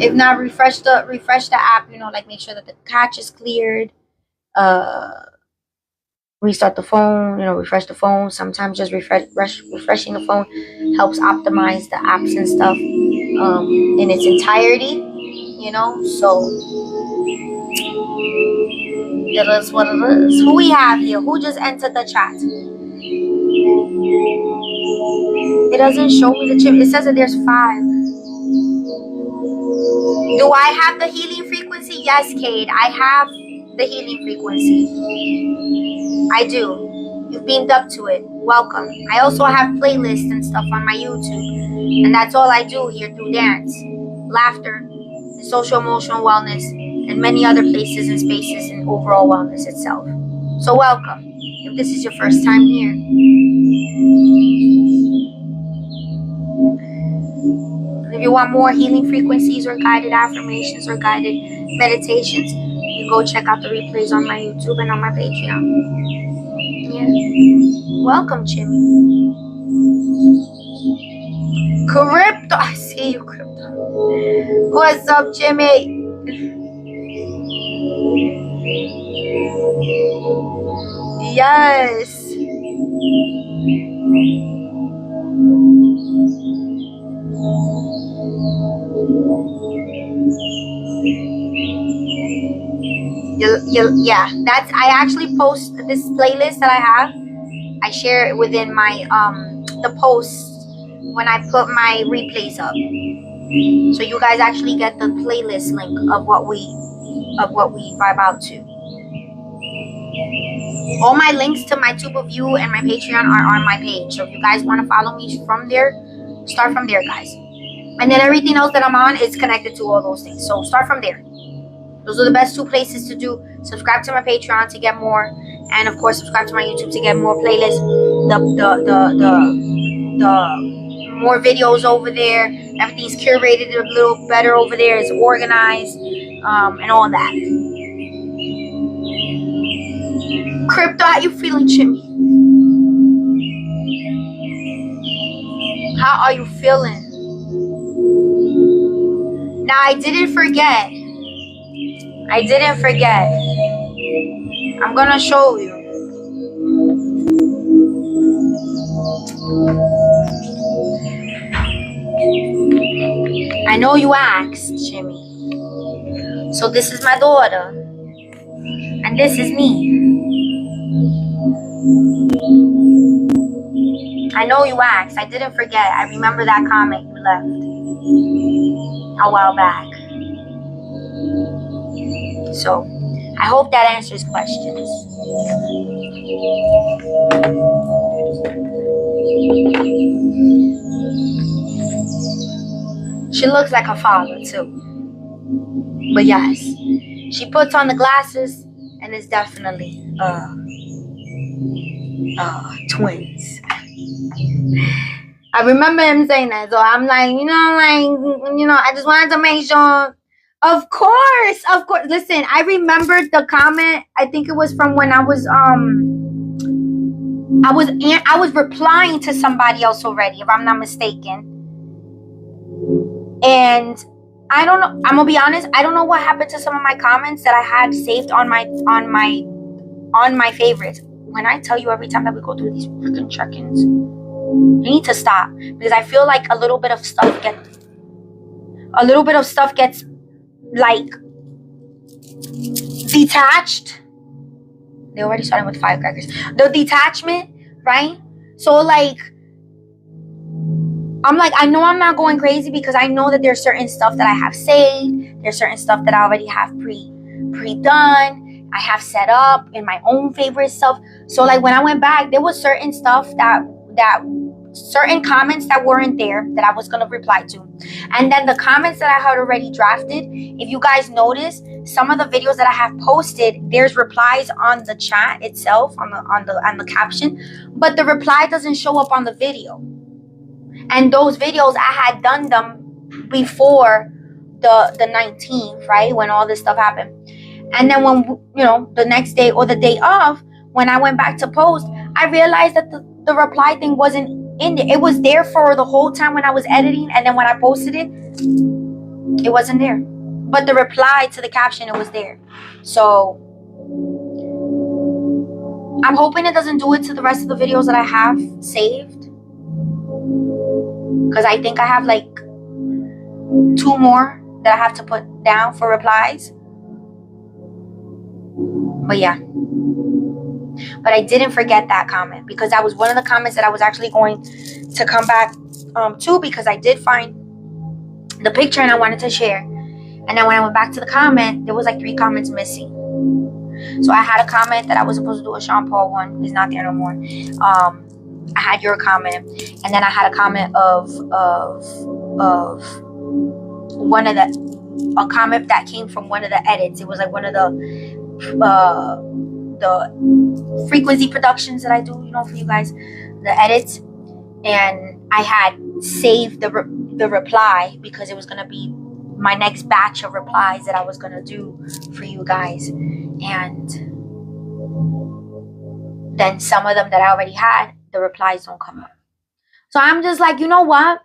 If not, refresh the app, make sure that the cache is cleared. Restart the phone, refresh the phone. Sometimes just refreshing the phone helps optimize the apps and stuff in its entirety, so it is what it is. Who we have here? Who just entered the chat? It doesn't show me the chip. It says that there's 5. Do I have the healing frequency? Yes, Cade. I have the healing frequency. I do. You've beamed up to it. Welcome. I also have playlists and stuff on my YouTube. And that's all I do here through dance, laughter, and social emotional wellness, and many other places and spaces in overall wellness itself. So welcome. If this is your first time here, if you want more healing frequencies or guided affirmations or guided meditations, you go check out the replays on my YouTube and on my Patreon. Yeah. Welcome, Chimis. Crypto. I see you, Crypto. What's up, Jimmy? Yes. Yeah, that's, I actually post this playlist that I have. I share it within my the posts when I put my replays up. So you guys actually get the playlist link of what we vibe out to. All my links to my Tube of You and my Patreon are on my page. So if you guys want to follow me from there, start from there, guys. And then everything else that I'm on is connected to all those things. So start from there. Those are the best two places to do. Subscribe to my Patreon to get more, and of course subscribe to my YouTube to get more playlists. The more videos over there. Everything's curated a little better over there. It's organized, and all that. Crypto, how you feeling, Chimis? How are you feeling? Now I didn't forget. I'm gonna show you. I know you asked, Chimis. So this is my daughter. And this is me. I know you asked. I didn't forget. I remember that comment you left a while back. So, I hope that answers questions. She looks like her father too. But yes, she puts on the glasses and it's definitely twins. I remember him saying that, so I'm like, I just wanted to make sure. Of course. Listen, I remembered the comment. I think it was from when I was replying to somebody else already, if I'm not mistaken. And I don't know. I'm gonna be honest. I don't know what happened to some of my comments that I had saved on my favorites. When I tell you every time that we go through these freaking check-ins, you need to stop, because I feel like a little bit of stuff gets like detached. They already started with firecrackers. The detachment, right? So like, I'm like, I know I'm not going crazy because I know that there's certain stuff that I have saved. There's certain stuff that I already have pre-done. I have set up in my own favorite stuff. So like when I went back, there was certain stuff that certain comments that weren't there that I was going to reply to. And then the comments that I had already drafted, if you guys notice, some of the videos that I have posted, there's replies on the chat itself, on the caption, but the reply doesn't show up on the video. And those videos, I had done them before the 19th, right? When all this stuff happened. And then when, the next day or the day of, when I went back to post, I realized that the reply thing wasn't in there. It was there for the whole time when I was editing. And then when I posted it, it wasn't there. But the reply to the caption, it was there. So I'm hoping it doesn't do it to the rest of the videos that I have saved. Because I think I have like 2 more that I have to put down for replies. But yeah. But I didn't forget that comment, because that was one of the comments that I was actually going to come back to, because I did find the picture and I wanted to share. And then when I went back to the comment, there was like 3 comments missing. So I had a comment that I was supposed to do a Sean Paul one. He's not there no more. I had your comment, and then I had a comment of one of a comment that came from one of the edits. It was like one of the frequency productions that I do, you know, for you guys, the edits. And I had saved the reply because it was going to be my next batch of replies that I was going to do for you guys. And then some of them that I already had, the replies don't come up. So I'm just like, you know what?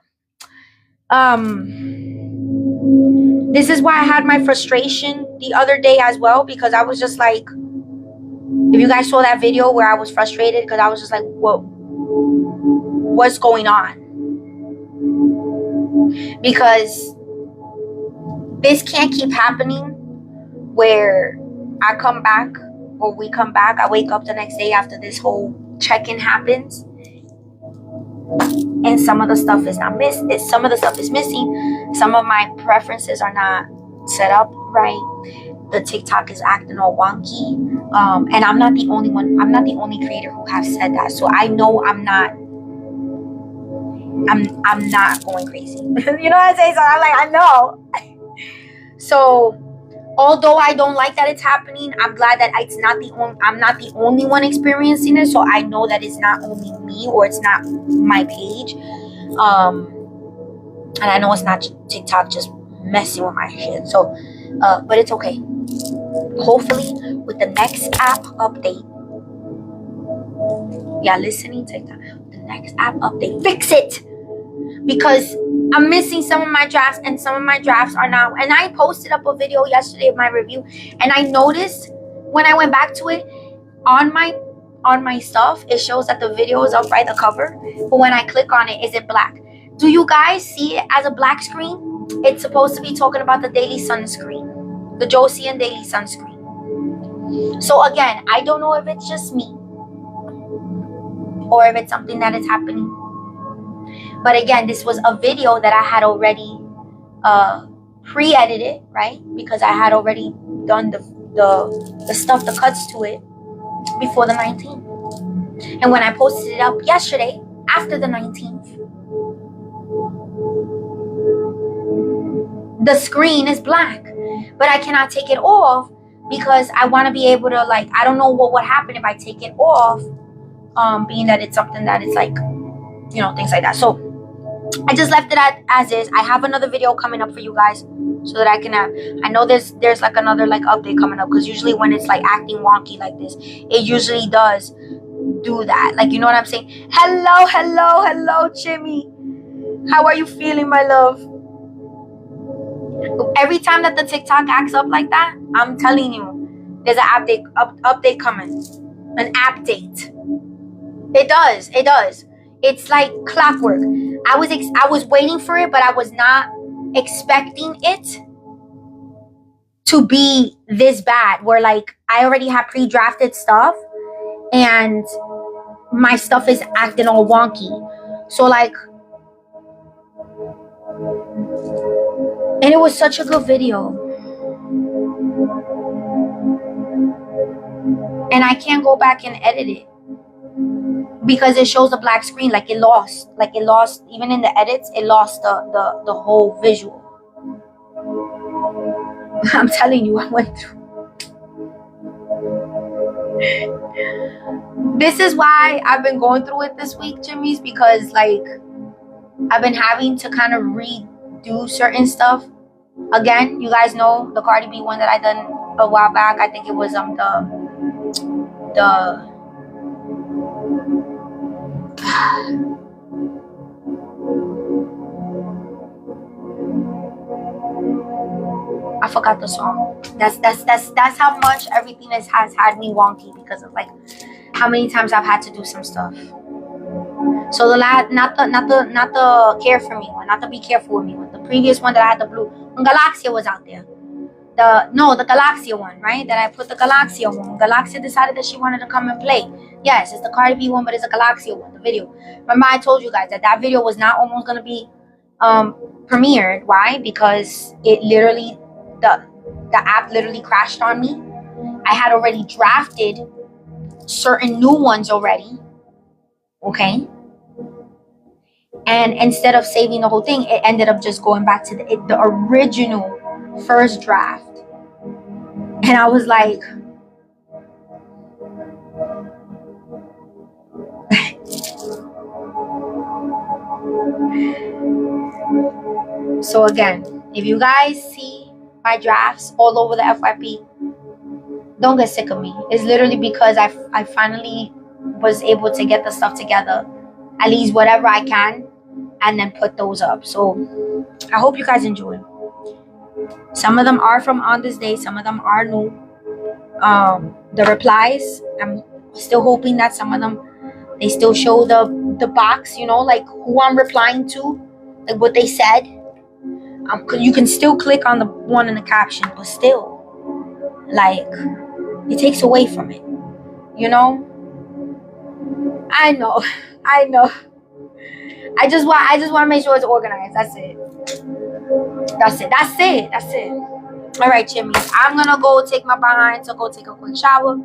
This is why I had my frustration the other day as well, because I was just like, if you guys saw that video where I was frustrated, because I was just like, what's going on? Because this can't keep happening where I come back, or we come back, I wake up the next day after this whole check-in happens, and some of the stuff is not some of the stuff is missing, some of my preferences are not set up right, the TikTok is acting all wonky, and I'm not the only one, I'm not the only creator who has said that, so I know I'm not going crazy. You know what I'm saying? So I'm like, I know. So although I don't like that it's happening, I'm glad that I'm not the only one experiencing it. So I know that it's not only me, or it's not my page. And I know it's not TikTok just messing with my shit. So, but it's okay. Hopefully with the next app update, yeah, listening TikTok, the next app update, fix it. Because I'm missing some of my drafts, and some of my drafts are not. And I posted up a video yesterday of my review, and I noticed when I went back to it on my stuff, it shows that the video is up right, the cover, but when I click on it, is it black? Do you guys see it as a black screen? It's supposed to be talking about the daily sunscreen, the Josian daily sunscreen. So again, I don't know if it's just me or if it's something that is happening. But again, this was a video that I had already pre-edited, right? Because I had already done the stuff, the cuts to it before the 19th. And when I posted it up yesterday, after the 19th, the screen is black. But I cannot take it off because I want to be able to, like, I don't know what would happen if I take it off, being that it's something that is like, you know, things like that. So I just left it as is. I have another video coming up for you guys so that I can have, I know there's like another like update coming up, because usually when it's like acting wonky like this, it usually does do that. Like, you know what I'm saying? Hello, Chimmy. How are you feeling, my love? Every time that the TikTok acts up like that, I'm telling you, there's an update coming. An update. It does. It's like clockwork. I was waiting for it, but I was not expecting it to be this bad, where like I already have pre-drafted stuff and my stuff is acting all wonky. So like, and it was such a good video. And I can't go back and edit it because it shows a black screen. Like it lost, even in the edits, it lost the whole visual. I'm telling you, I went through. This is why I've been going through it this week, Chimis, because like I've been having to kind of redo certain stuff. Again, you guys know the Cardi B one that I done a while back. I think it was I forgot the song. That's how much everything has had me wonky, because of like how many times I've had to do some stuff. So the not the care for me one, not the be careful with me one. The previous one that I had, the blue one, Galaxia was out there. The Galaxia one, right? That I put the Galaxia one. Galaxia decided that she wanted to come and play. Yes, it's the Cardi B one, but it's a Galaxia one, the video. Remember I told you guys that video was not almost gonna be premiered. Why? Because it literally, the app literally crashed on me. I had already drafted certain new ones already. Okay. And instead of saving the whole thing, it ended up just going back to the original first draft. And I was like, so again, if you guys see my drafts all over the FYP, don't get sick of me. It's literally because I finally was able to get the stuff together, at least whatever I can, and then put those up. So I hope you guys enjoy. Some of them are from On This Day, some of them are new. The replies, I'm still hoping that some of them, they still show the box, you know, like who I'm replying to, like what they said. You can still click on the one in the caption, but still, like, it takes away from it, you know. I know. I just want to make sure it's organized. That's it. All right, Chimis, I'm gonna go take my behind to go take a quick shower,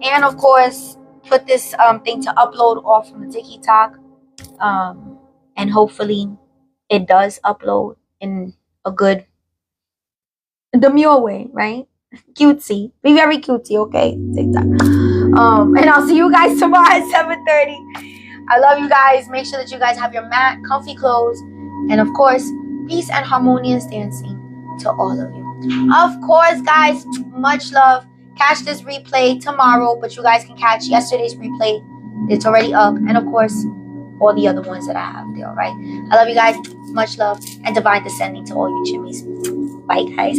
and of course put this thing to upload off from the TikTok, and hopefully it does upload in a good, demure way, right? Cutesy, be very cutesy, okay? TikTok. And I'll see you guys tomorrow at 7:30. I love you guys. Make sure that you guys have your mat, comfy clothes, and of course, peace and harmonious dancing to all of you. Of course, guys, much love. Catch this replay tomorrow, but you guys can catch yesterday's replay. It's already up, and of course, all the other ones that I have there. All right. I love you guys. Much love and divine descending to all you Chimis. Bye, guys.